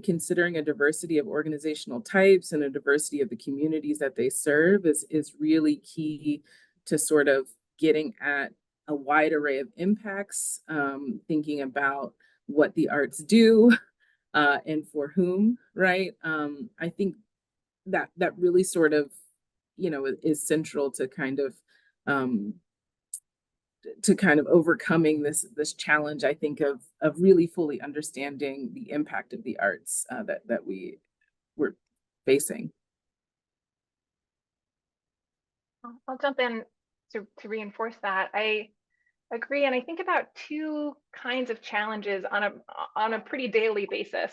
S5: considering a diversity of organizational types and a diversity of the communities that they serve is really key to sort of getting at a wide array of impacts, thinking about what the arts do and for whom, right? I think that really sort of, is central to kind of overcoming this challenge, I think, of really fully understanding the impact of the arts that we're facing.
S2: I'll jump in to reinforce that. I agree, and I think about two kinds of challenges on a pretty daily basis.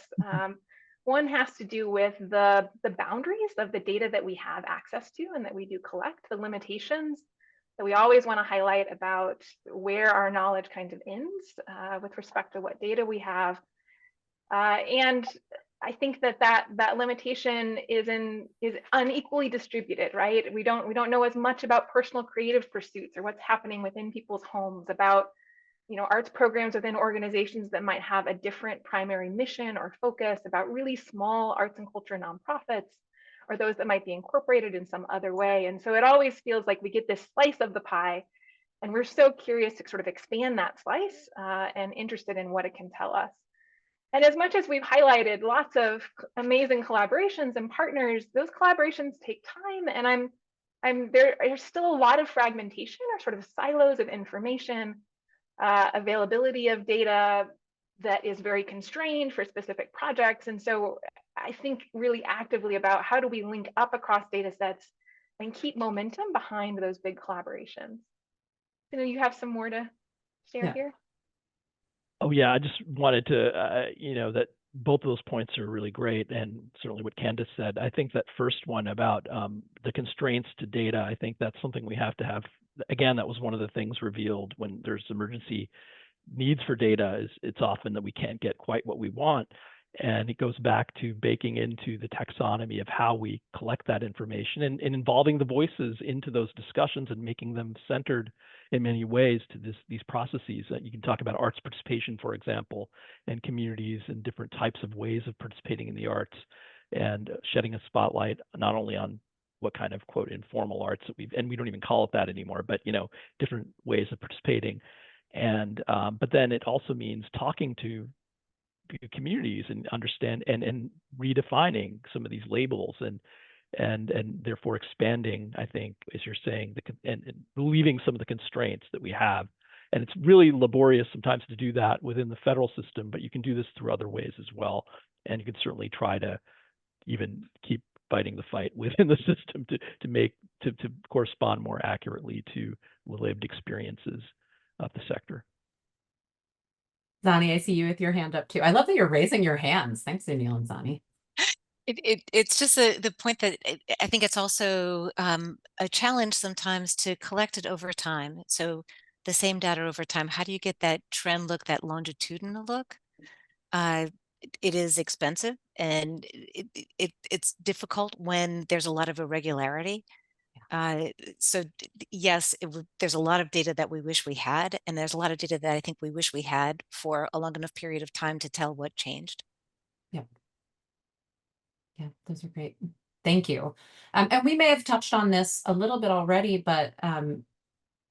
S2: One has to do with the boundaries of the data that we have access to and that we do collect, the limitations that we always want to highlight about where our knowledge kind of ends with respect to what data we have. And I think that limitation is unequally distributed, right? We don't know as much about personal creative pursuits or what's happening within people's homes, about arts programs within organizations that might have a different primary mission or focus, about really small arts and culture nonprofits, or those that might be incorporated in some other way. And so it always feels like we get this slice of the pie, and we're so curious to sort of expand that slice and interested in what it can tell us. And as much as we've highlighted lots of amazing collaborations and partners, those collaborations take time, and there's still a lot of fragmentation or sort of silos of information, availability of data that is very constrained for specific projects. And so I think really actively about how do we link up across data sets and keep momentum behind those big collaborations. You have some more to share here?
S3: Oh yeah, I just wanted to, that both of those points are really great, and certainly what Candace said. I think that first one about the constraints to data, I think that's something we have to have. Again, that was one of the things revealed when there's emergency needs for data, is it's often that we can't get quite what we want. And it goes back to baking into the taxonomy of how we collect that information and involving the voices into those discussions and making them centered in many ways to these processes. You can talk about arts participation, for example, and communities and different types of ways of participating in the arts, and shedding a spotlight not only on what kind of quote informal arts that and we don't even call it that anymore, but different ways of participating. And but then it also means talking to communities and understand and redefining some of these labels and therefore expanding, I think, as you're saying, and relieving some of the constraints that we have. And it's really laborious sometimes to do that within the federal system, but you can do this through other ways as well. And you can certainly try to even keep fighting the fight within the system to correspond more accurately to lived experiences of the sector.
S6: Zannie, I see you with your hand up too. I love that you're raising your hands. Thanks, Danielle and Zannie.
S4: It's just the point that I think it's also a challenge sometimes to collect it over time. So the same data over time, how do you get that trend look, that longitudinal look? It is expensive, and it's difficult when there's a lot of irregularity. So yes, there's a lot of data that we wish we had, and there's a lot of data that I think we wish we had for a long enough period of time to tell what changed.
S6: Yeah. Yeah, those are great. Thank you. And we may have touched on this a little bit already, but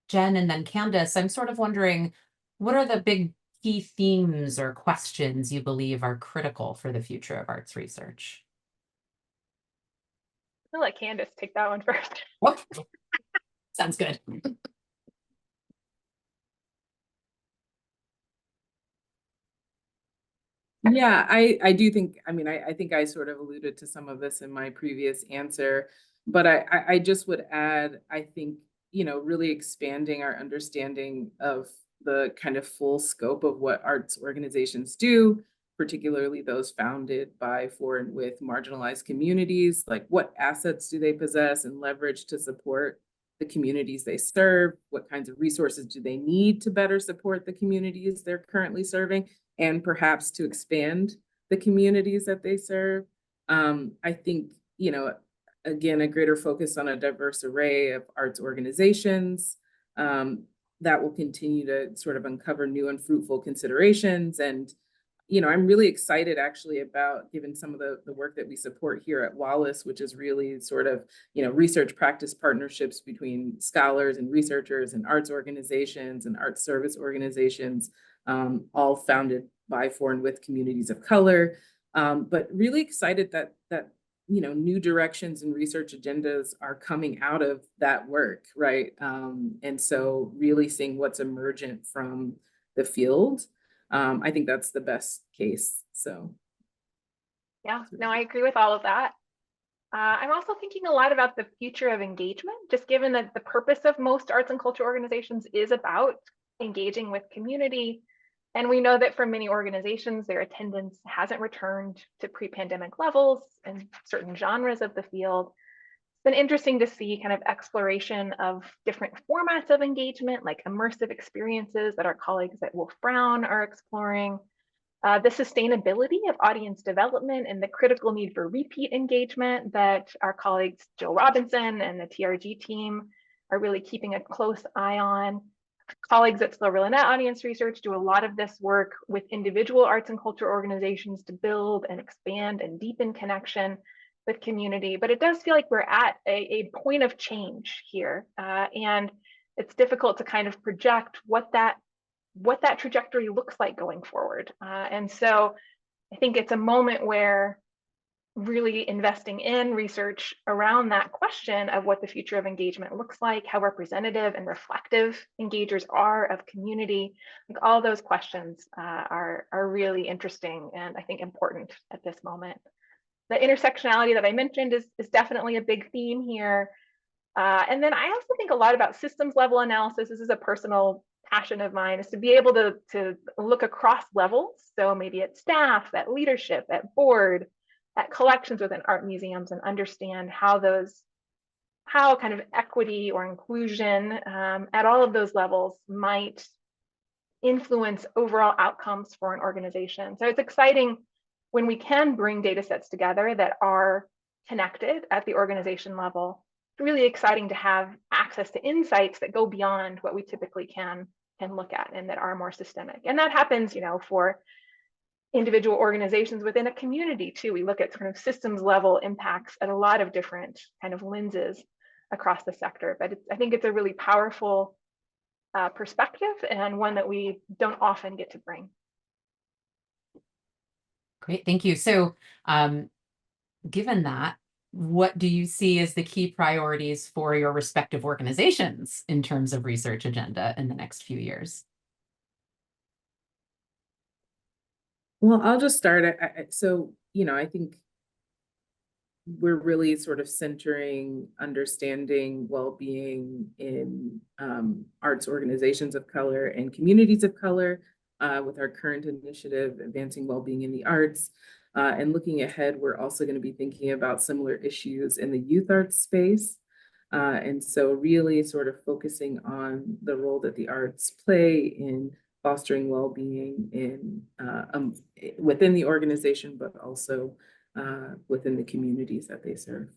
S6: Jen and then Candace, I'm sort of wondering, what are the big key themes or questions you believe are critical for the future of arts research?
S2: I'll let Candace take that one first.
S6: Oh, sounds good.
S5: Yeah, I do think, I think I sort of alluded to some of this in my previous answer, but I just would add, I think, really expanding our understanding of the kind of full scope of what arts organizations do, particularly those founded by, for, and with marginalized communities. Like, what assets do they possess and leverage to support the communities they serve? What kinds of resources do they need to better support the communities they're currently serving, and perhaps to expand the communities that they serve? I think, again, a greater focus on a diverse array of arts organizations that will continue to sort of uncover new and fruitful considerations. And, I'm really excited actually about, given some of the work that we support here at Wallace, which is really sort of, research practice partnerships between scholars and researchers and arts organizations and arts service organizations, all founded by, for, and with communities of color. But really excited that new directions and research agendas are coming out of that work, right? And so really seeing what's emergent from the field, I think that's the best case. So
S2: yeah, no, I agree with all of that. I'm also thinking a lot about the future of engagement, just given that the purpose of most arts and culture organizations is about engaging with community. And we know that for many organizations, their attendance hasn't returned to pre-pandemic levels in certain genres of the field. It's been interesting to see kind of exploration of different formats of engagement, like immersive experiences that our colleagues at Wolf Brown are exploring. The sustainability of audience development and the critical need for repeat engagement that our colleagues Jill Robinson and the TRG team are really keeping a close eye on. Colleagues at SLO-ReLINet Audience Research do a lot of this work with individual arts and culture organizations to build and expand and deepen connection with community. But it does feel like we're at a point of change here. And it's difficult to kind of project what that trajectory looks like going forward. And so I think it's a moment where really investing in research around that question of what the future of engagement looks like, how representative and reflective engagers are of community, like all those questions are really interesting and I think important at this moment. The intersectionality that I mentioned is definitely a big theme here. And then I also think a lot about systems level analysis. This is a personal passion of mine, is to be able to look across levels. So maybe at staff, at leadership, at board, at collections within art museums, and understand how kind of equity or inclusion at all of those levels might influence overall outcomes for an organization. So it's exciting when we can bring data sets together that are connected at the organization level. It's really exciting to have access to insights that go beyond what we typically can look at and that are more systemic. And that happens, for individual organizations within a community too. We look at sort of systems level impacts at a lot of different kind of lenses across the sector. But I think it's a really powerful perspective, and one that we don't often get to bring.
S6: Great, thank you. So given that, what do you see as the key priorities for your respective organizations in terms of research agenda in the next few years?
S5: Well, I'll just start. So, I think we're really sort of centering understanding well-being in arts organizations of color and communities of color with our current initiative, Advancing Well-Being in the Arts. And looking ahead, we're also going to be thinking about similar issues in the youth arts space. And so really sort of focusing on the role that the arts play in fostering well-being in within the organization, but also within the communities that they serve.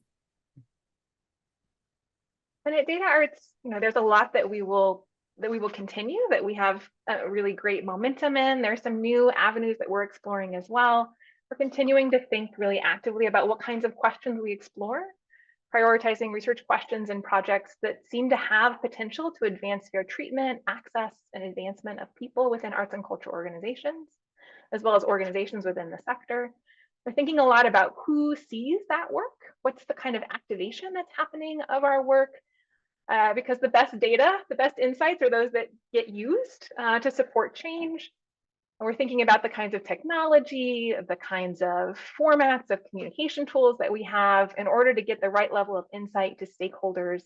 S2: And at DataArts, there's a lot that we will continue, that we have a really great momentum in. There's some new avenues that we're exploring as well. We're continuing to think really actively about what kinds of questions we explore, prioritizing research questions and projects that seem to have potential to advance fair treatment, access, and advancement of people within arts and culture organizations, as well as organizations within the sector. We're thinking a lot about who sees that work, what's the kind of activation that's happening of our work, because the best data, the best insights are those that get used to support change. And we're thinking about the kinds of technology, the kinds of formats of communication tools that we have in order to get the right level of insight to stakeholders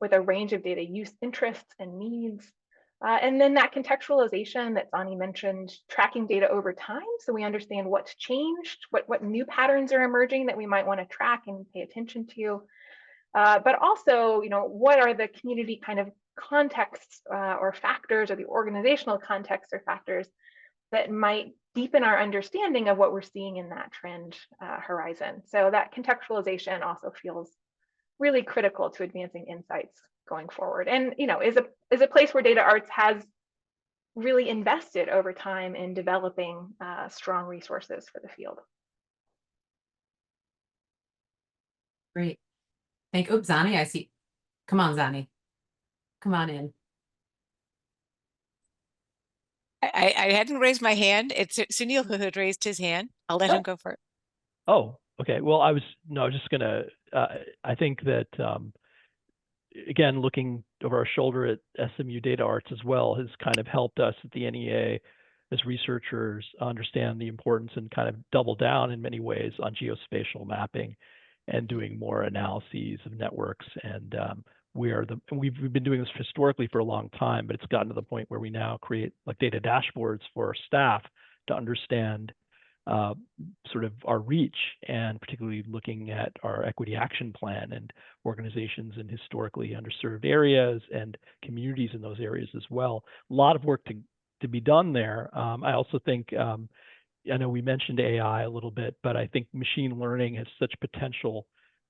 S2: with a range of data use interests and needs. And then that contextualization that Zannie mentioned, tracking data over time so we understand what's changed, what new patterns are emerging that we might want to track and pay attention to. But also, what are the community kind of contexts or factors, or the organizational contexts or factors that might deepen our understanding of what we're seeing in that trend horizon. So that contextualization also feels really critical to advancing insights going forward, and is a place where DataArts has really invested over time in developing strong resources for the field.
S6: Great. Thank you. Oh, Zannie, I see. Come on, Zannie. Come on in.
S4: I hadn't raised my hand. It's Sunil who had raised his hand. I'll let him go first.
S3: Oh, okay. Well, I was just gonna. I think that again, looking over our shoulder at SMU DataArts as well has kind of helped us at the NEA as researchers understand the importance and kind of double down in many ways on geospatial mapping and doing more analyses of networks. And we've been doing this historically for a long time, but it's gotten to the point where we now create like data dashboards for our staff to understand sort of our reach, and particularly looking at our equity action plan and organizations in historically underserved areas and communities in those areas as well. A lot of work to be done there. I also think, I know we mentioned AI a little bit, but I think machine learning has such potential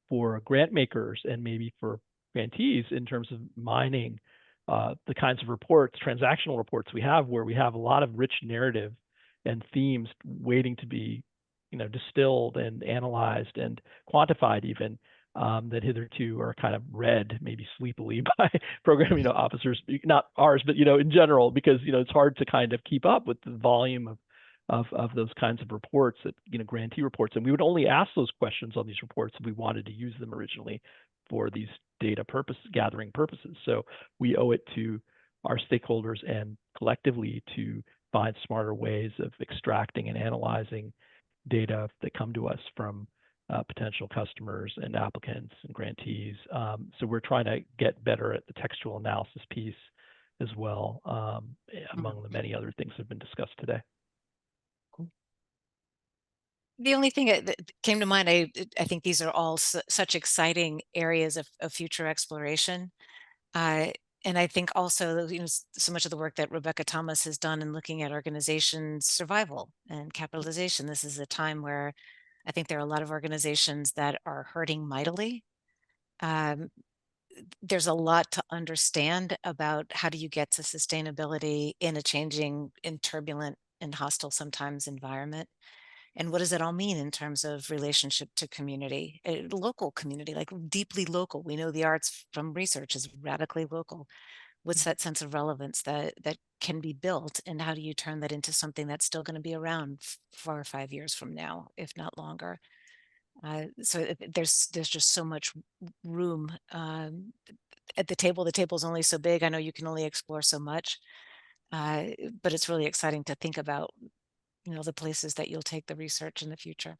S3: for grant makers and maybe for grantees in terms of mining the kinds of reports, transactional reports we have, where we have a lot of rich narrative and themes waiting to be, distilled and analyzed and quantified even, that hitherto are kind of read maybe sleepily by program, officers, not ours, but, in general, because, it's hard to kind of keep up with the volume of those kinds of reports that, grantee reports. And we would only ask those questions on these reports if we wanted to use them originally for these data gathering purposes. So we owe it to our stakeholders and collectively to find smarter ways of extracting and analyzing data that come to us from potential customers and applicants and grantees. So we're trying to get better at the textual analysis piece as well, among the many other things that have been discussed today.
S4: The only thing that came to mind, I think these are all such exciting areas of future exploration. And I think also, so much of the work that Rebecca Thomas has done in looking at organization survival and capitalization. This is a time where I think there are a lot of organizations that are hurting mightily. There's a lot to understand about how do you get to sustainability in a changing and turbulent and hostile sometimes environment. And what does it all mean in terms of relationship to community, local community, like deeply local? We know the arts from research is radically local. What's that sense of relevance that can be built, and how do you turn that into something that's still going to be around 4 or 5 years from now, if not longer? There's just so much room at the table. The table's only so big. I know you can only explore so much, but it's really exciting to think about, the places that you'll take the research in the future.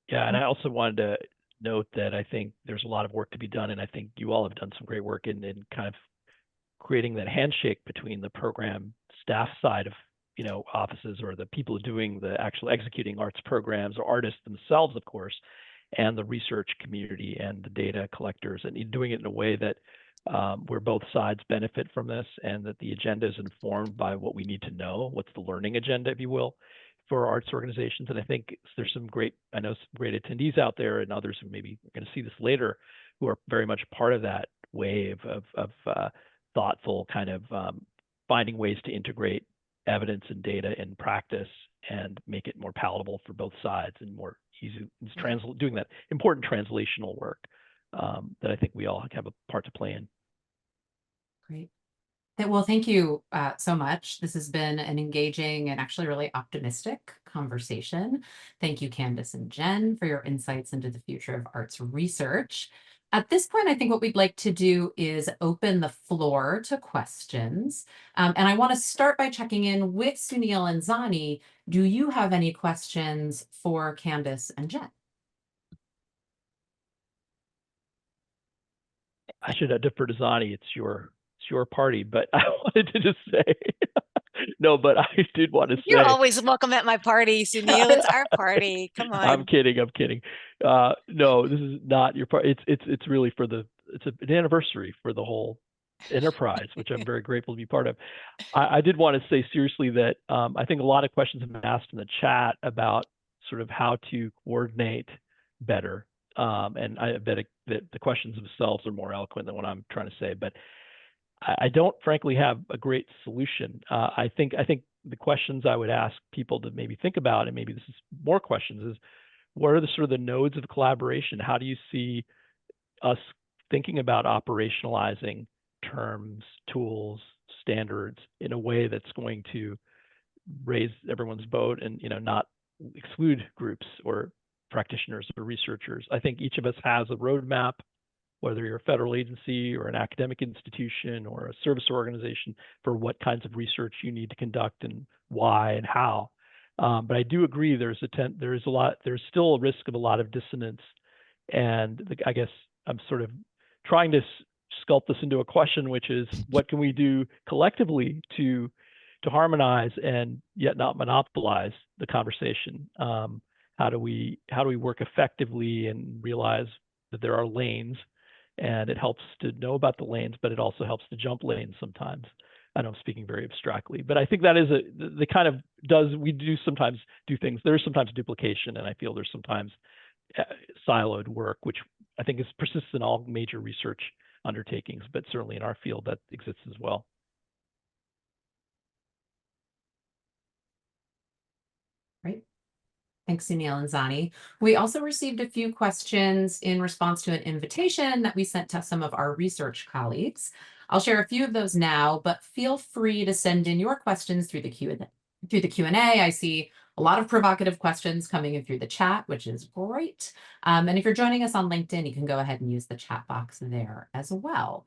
S3: Yeah, and I also wanted to note that I think there's a lot of work to be done, and I think you all have done some great work in kind of creating that handshake between the program staff side of offices, or the people doing the actual executing arts programs, or artists themselves, of course, and the research community and the data collectors, and doing it in a way that where both sides benefit from this, and that the agenda is informed by what we need to know, what's the learning agenda, if you will, for arts organizations. And I think there's some great attendees out there, and others who maybe are going to see this later, who are very much part of that wave of thoughtful kind of finding ways to integrate evidence and data in practice and make it more palatable for both sides and more easy. Doing that important translational work that I think we all have a part to play in.
S6: Great. Well, thank you so much. This has been an engaging and actually really optimistic conversation. Thank you, Candace and Jen, for your insights into the future of arts research. At this point, I think what we'd like to do is open the floor to questions. And I want to start by checking in with Sunil and Zannie. Do you have any questions for Candace and Jen?
S3: I should defer to Zannie. It's your party, but I wanted to just say, no, but I did want to say.
S4: You're always welcome at my party, Sunil. It's our party. Come on.
S3: I'm kidding. No, this is not your part. It's really it's an anniversary for the whole enterprise, which I'm very grateful to be part of. I did want to say seriously that I think a lot of questions have been asked in the chat about sort of how to coordinate better. And I bet that the questions themselves are more eloquent than what I'm trying to say, but I don't frankly have a great solution. I think the questions I would ask people to maybe think about, and maybe this is more questions, is what are the sort of the nodes of collaboration? How do you see us thinking about operationalizing terms, tools, standards in a way that's going to raise everyone's boat and not exclude groups or practitioners or researchers? I think each of us has a roadmap, whether you're a federal agency or an academic institution or a service organization, for what kinds of research you need to conduct and why and how. But I do agree there's still a risk of a lot of dissonance. And I guess I'm sort of trying to sculpt this into a question, which is, what can we do collectively to harmonize and yet not monopolize the conversation? How do we work effectively and realize that there are lanes? And it helps to know about the lanes, but it also helps to jump lanes sometimes. I know I'm speaking very abstractly, but I think that is the kind of we do sometimes do things. There's sometimes duplication, and I feel there's sometimes siloed work, which I think persists in all major research undertakings, but certainly in our field that exists as well.
S6: Great. Thanks, Sunil and Zannie. We also received a few questions in response to an invitation that we sent to some of our research colleagues. I'll share a few of those now, but feel free to send in your questions through the Q&A. I see a lot of provocative questions coming in through the chat, which is great. And if you're joining us on LinkedIn, you can go ahead and use the chat box there as well.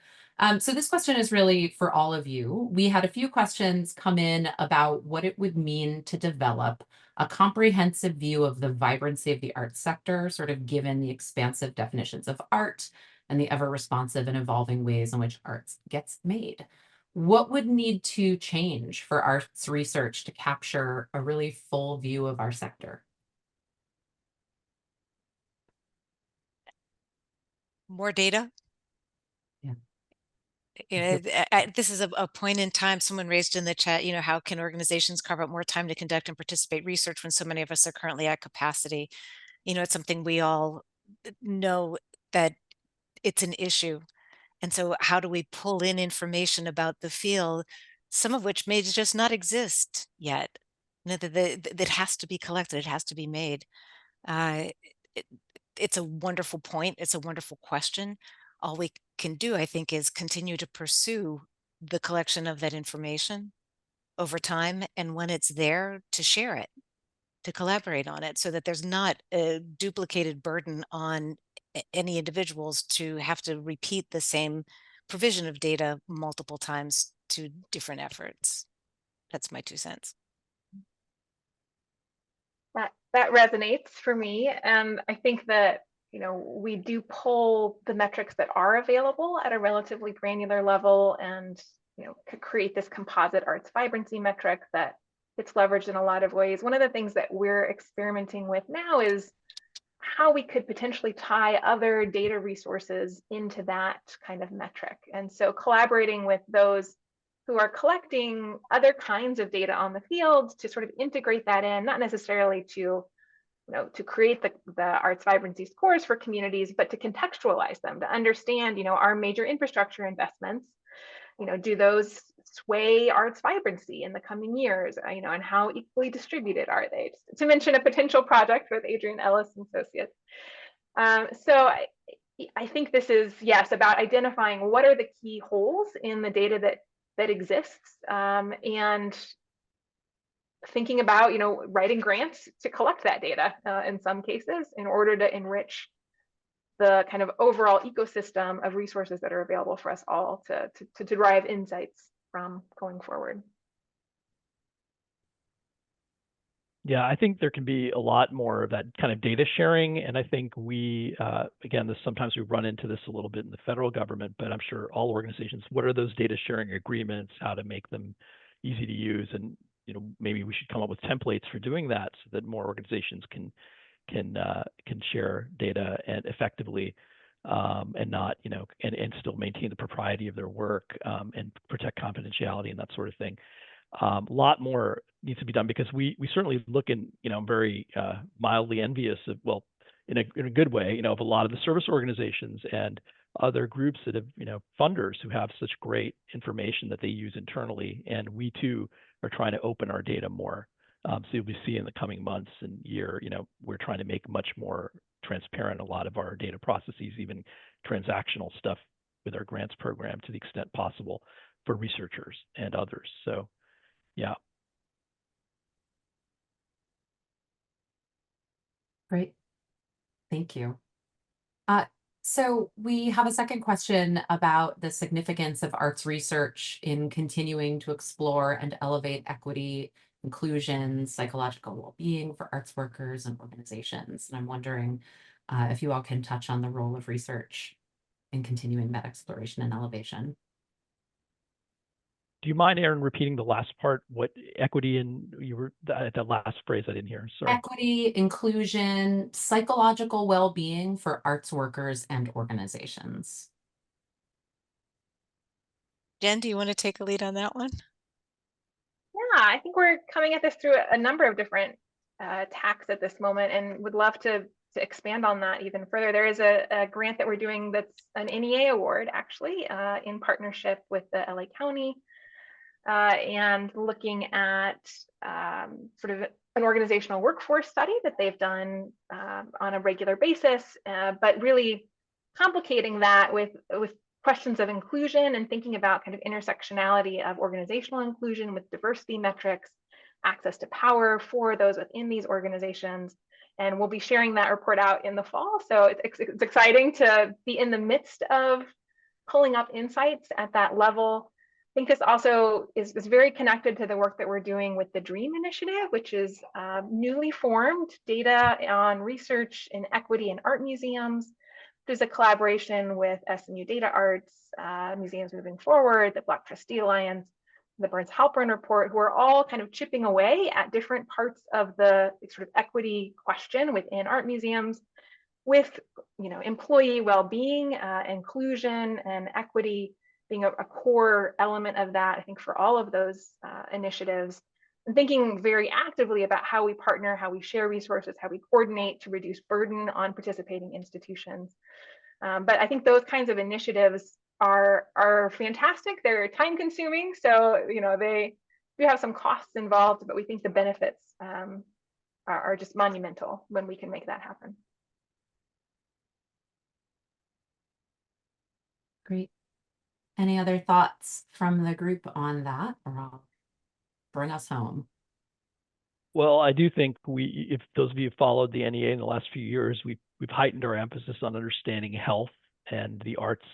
S6: So this question is really for all of you. We had a few questions come in about what it would mean to develop a comprehensive view of the vibrancy of the arts sector, sort of given the expansive definitions of art and the ever-responsive and evolving ways in which arts gets made. What would need to change for arts research to capture a really full view of our sector?
S4: More data. This is a point in time. Someone raised in the chat, how can organizations carve out more time to conduct and participate research when so many of us are currently at capacity? It's something we all know that it's an issue. And so how do we pull in information about the field some of which may just not exist yet. That has to be collected, it has to be made. Uh, it, it's a wonderful point. It's a wonderful question. All we can do, I think, is continue to pursue the collection of that information over time, and when it's there, to share it, to collaborate on it, so that there's not a duplicated burden on any individuals to have to repeat the same provision of data multiple times to different efforts. That's my 2 cents.
S2: That resonates for me, and I think that we do pull the metrics that are available at a relatively granular level, and could create this composite arts vibrancy metric that gets leveraged in a lot of ways. One of the things that we're experimenting with now is how we could potentially tie other data resources into that kind of metric. And so collaborating with those who are collecting other kinds of data on the field to sort of integrate that in, not necessarily to create the arts vibrancy scores for communities, but to contextualize them, to understand, our major infrastructure investments, do those sway arts vibrancy in the coming years, and how equally distributed are they? Just to mention a potential project with Adrian Ellis and Associates. So I think this is, yes, about identifying what are the key holes in the data that exists, and thinking about, writing grants to collect that data in some cases in order to enrich the kind of overall ecosystem of resources that are available for us all to derive insights from going forward.
S3: Yeah, I think there can be a lot more of that kind of data sharing. And I think we, again, sometimes we run into this a little bit in the federal government, but I'm sure all organizations, what are those data sharing agreements, how to make them easy to use? And, maybe we should come up with templates for doing that so that more organizations can share data and effectively, and not, and still maintain the propriety of their work, and protect confidentiality and that sort of thing. A lot more needs to be done, because we certainly look in, I'm very mildly envious of, well, in a good way, of a lot of the service organizations and other groups that have, funders who have such great information that they use internally. And we too are trying to open our data more. So you'll be seeing in the coming months and year, we're trying to make much more transparent a lot of our data processes, even transactional stuff with our grants program, to the extent possible for researchers and others. So, yeah.
S6: Great. Thank you. So we have a second question about the significance of arts research in continuing to explore and elevate equity, inclusion, psychological well-being for arts workers and organizations. And I'm wondering if you all can touch on the role of research in continuing that exploration and elevation.
S3: Do you mind, Aaron, repeating the last part? What equity, and you were that last phrase I didn't hear. Sorry.
S6: Equity, inclusion, psychological well-being for arts workers and organizations.
S4: Jen, do you want to take a lead on that one?
S2: Yeah, I think we're coming at this through a number of different tacks at this moment, and would love to expand on that even further. There is a grant that we're doing that's an NEA award, actually, in partnership with the LA County, and looking at sort of an organizational workforce study that they've done on a regular basis, but really complicating that with questions of inclusion and thinking about kind of intersectionality of organizational inclusion with diversity metrics, access to power for those within these organizations. And we'll be sharing that report out in the fall. So it's exciting to be in the midst of pulling up insights at that level. I think this also is very connected to the work that we're doing with the DREAM initiative, which is newly formed data on research in equity in art museums. There's a collaboration with SMU DataArts, Museums Moving Forward, the Black Trustee Alliance, the Burns-Halpern report, who are all kind of chipping away at different parts of the sort of equity question within art museums, with employee well-being, inclusion, and equity being a core element of that, I think, for all of those initiatives. And thinking very actively about how we partner, how we share resources, how we coordinate to reduce burden on participating institutions. But I think those kinds of initiatives are fantastic. They're time consuming, so they do have some costs involved, but we think the benefits are just monumental when we can make that happen.
S6: Great. Any other thoughts from the group on that, or I'll bring us home?
S3: Well, I do think if those of you who followed the NEA in the last few years, we've heightened our emphasis on understanding health and the arts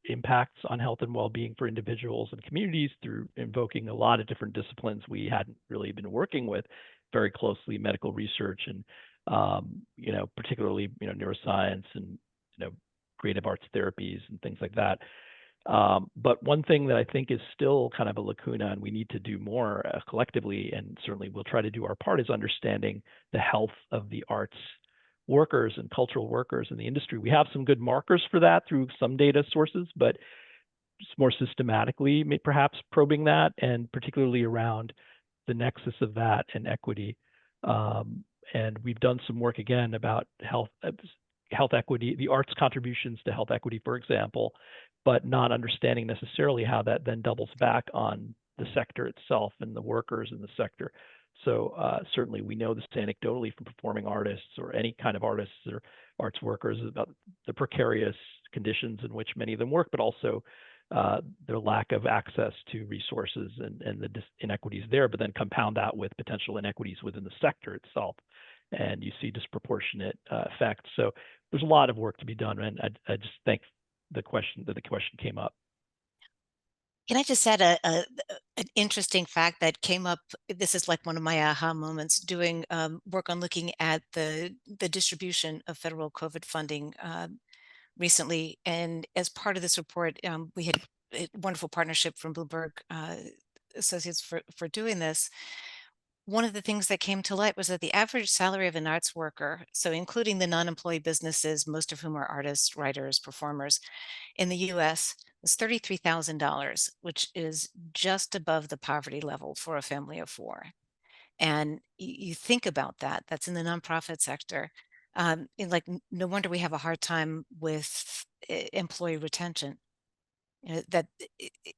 S3: impacts on health and well-being for individuals and communities through invoking a lot of different disciplines we hadn't really been working with very closely, medical research and particularly neuroscience and creative arts therapies and things like that. But one thing that I think is still kind of a lacuna, and we need to do more collectively, and certainly we'll try to do our part, is understanding the health of the arts workers and cultural workers in the industry. We have some good markers for that through some data sources, but just more systematically, perhaps probing that, and particularly around the nexus of that and equity. And we've done some work again about health equity, the arts contributions to health equity, for example, but not understanding necessarily how that then doubles back on the sector itself and the workers in the sector. So certainly we know this anecdotally from performing artists or any kind of artists or arts workers about the precarious conditions in which many of them work, but also their lack of access to resources and the inequities there, but then compound that with potential inequities within the sector itself. And you see disproportionate effects. So there's a lot of work to be done. And I just thank the question came up.
S4: Can I just add an interesting fact that came up? This is like one of my aha moments doing work on looking at the distribution of federal COVID funding recently. And as part of this report, we had a wonderful partnership from Bloomberg Associates for doing this. One of the things that came to light was that the average salary of an arts worker, so including the non-employee businesses, most of whom are artists, writers, performers, in the US was $33,000, which is just above the poverty level for a family of four. And you think about that, that's in the nonprofit sector. No wonder we have a hard time with employee retention. That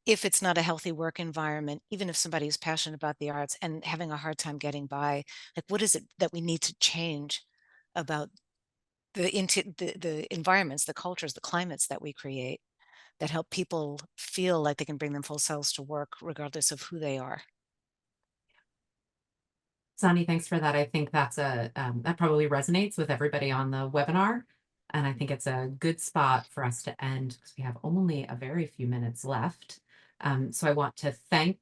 S4: if it's not a healthy work environment, even if somebody is passionate about the arts and having a hard time getting by, like what is it that we need to change about the environments, the cultures, the climates that we create that help people feel like they can bring them full selves to work regardless of who they are?
S6: Zannie, thanks for that. I think that's that probably resonates with everybody on the webinar. And I think it's a good spot for us to end because we have only a very few minutes left. So I want to thank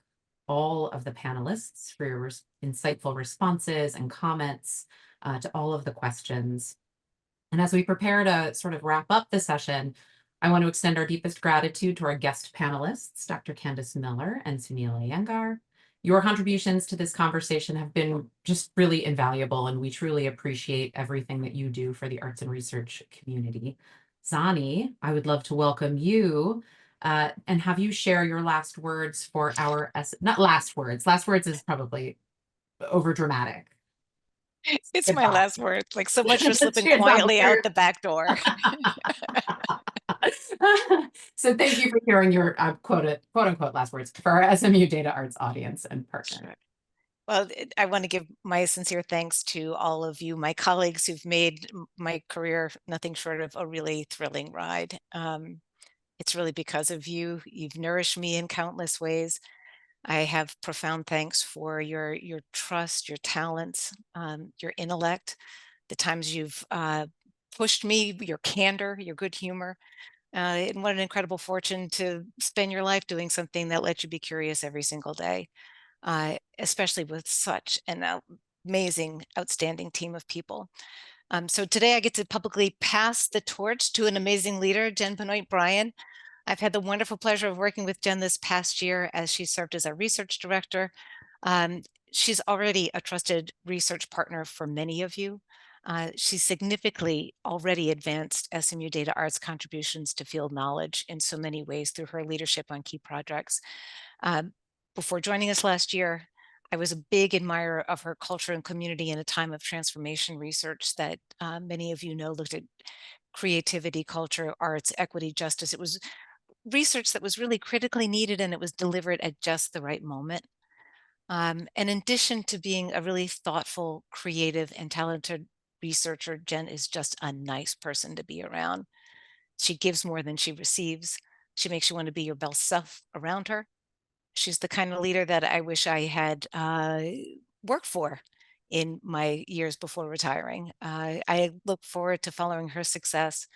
S6: all of the panelists for your insightful responses and comments to all of the questions. And as we prepare to sort of wrap up the session, I want to extend our deepest gratitude to our guest panelists, Dr. Candace Miller and Sunil Iyengar. Your contributions to this conversation have been just really invaluable, and we truly appreciate everything that you do for the arts and research community. Zannie, I would love to welcome you and have you share your last words for our, not last words is probably over dramatic.
S4: It's my last word, like so much for slipping quietly out the back door.
S6: So thank you for sharing your quote unquote last words for our SMU DataArts audience and partner.
S4: Well, I want to give my sincere thanks to all of you, my colleagues who've made my career nothing short of a really thrilling ride. It's really because of you. You've nourished me in countless ways. I have profound thanks for your trust, your talents, your intellect, the times you've pushed me, your candor, your good humor. And what an incredible fortune to spend your life doing something that lets you be curious every single day, especially with such an amazing, outstanding team of people. So today I get to publicly pass the torch to an amazing leader, Jen Benoit-Bryan. I've had the wonderful pleasure of working with Jen this past year as she served as our research director. She's already a trusted research partner for many of you. She's significantly already advanced SMU DataArts contributions to field knowledge in so many ways through her leadership on key projects. Before joining us last year, I was a big admirer of her culture and community in a time of transformation research that many of you know looked at creativity, culture, arts, equity, justice. It was research that was really critically needed, and it was delivered at just the right moment. And in addition to being a really thoughtful, creative, and talented researcher, Jen is just a nice person to be around. She gives more than she receives. She makes you want to be your best self around her. She's the kind of leader that I wish I had worked for in my years before retiring. I look forward to following her success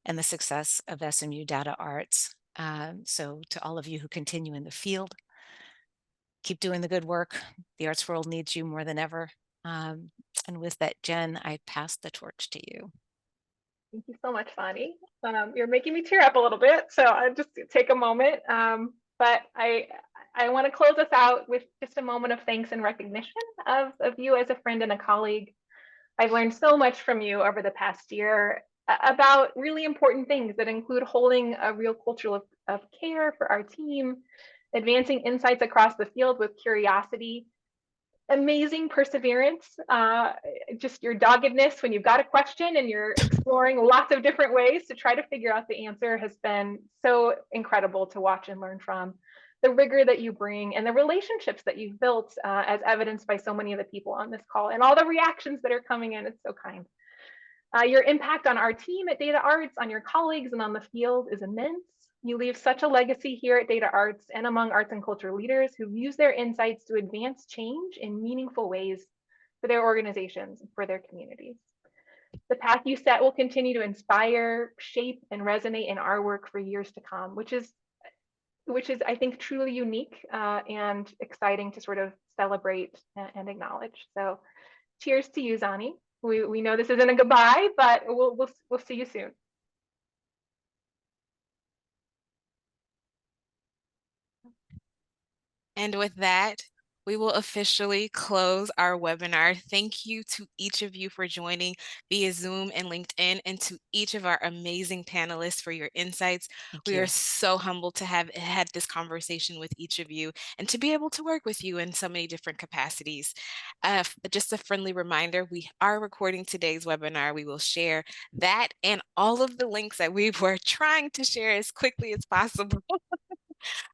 S4: and the success of SMU DataArts. So to all of you who continue in the field, keep doing the good work. The arts world needs you more than ever. And with that, Jen, I pass the torch to you.
S2: Thank you so much, Zannie. You're making me tear up a little bit, so I'll just take a moment. But I want to close us out with just a moment of thanks and recognition of you as a friend and a colleague. I've learned so much from you over the past year about really important things that include holding a real culture of care for our team, advancing insights across the field with curiosity, amazing perseverance, just your doggedness when you've got a question and you're exploring lots of different ways to try to figure out the answer has been so incredible to watch and learn from. The rigor that you bring and the relationships that you've built, as evidenced by so many of the people on this call, and all the reactions that are coming in, it's so kind. Your impact on our team at DataArts, on your colleagues, and on the field is immense. You leave such a legacy here at DataArts and among arts and culture leaders who use their insights to advance change in meaningful ways for their organizations and for their communities. The path you set will continue to inspire, shape, and resonate in our work for years to come, which is, I think, truly unique and exciting to sort of celebrate and acknowledge. So cheers to you, Zannie. We know this isn't a goodbye, but we'll see you soon.
S1: And with that, we will officially close our webinar. Thank you to each of you for joining via Zoom and LinkedIn, and to each of our amazing panelists for your insights. We are so humbled to have had this conversation with each of you and to be able to work with you in so many different capacities. Just a friendly reminder, we are recording today's webinar. We will share that and all of the links that we were trying to share as quickly as possible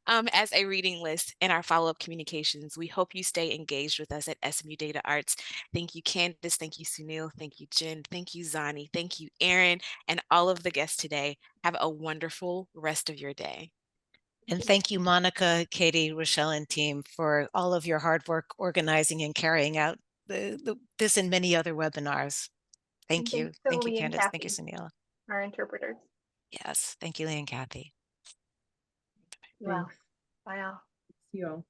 S1: as a reading list in our follow-up communications. We hope you stay engaged with us at SMU DataArts. Thank you, Candace. Thank you, Sunil. Thank you, Jen. Thank you, Zannie. Thank you, Erin, and all of the guests today. Have a wonderful rest of your day.
S4: And thank you, Monica, Katie, Rochelle, and team for all of your hard work organizing and carrying out this and many other webinars. Thank you. Thank you, Candace. Thank you, Sunil.
S2: Our interpreters.
S4: Yes. Thank you, Lee and Kathy.
S2: Well, bye all.
S5: See you all.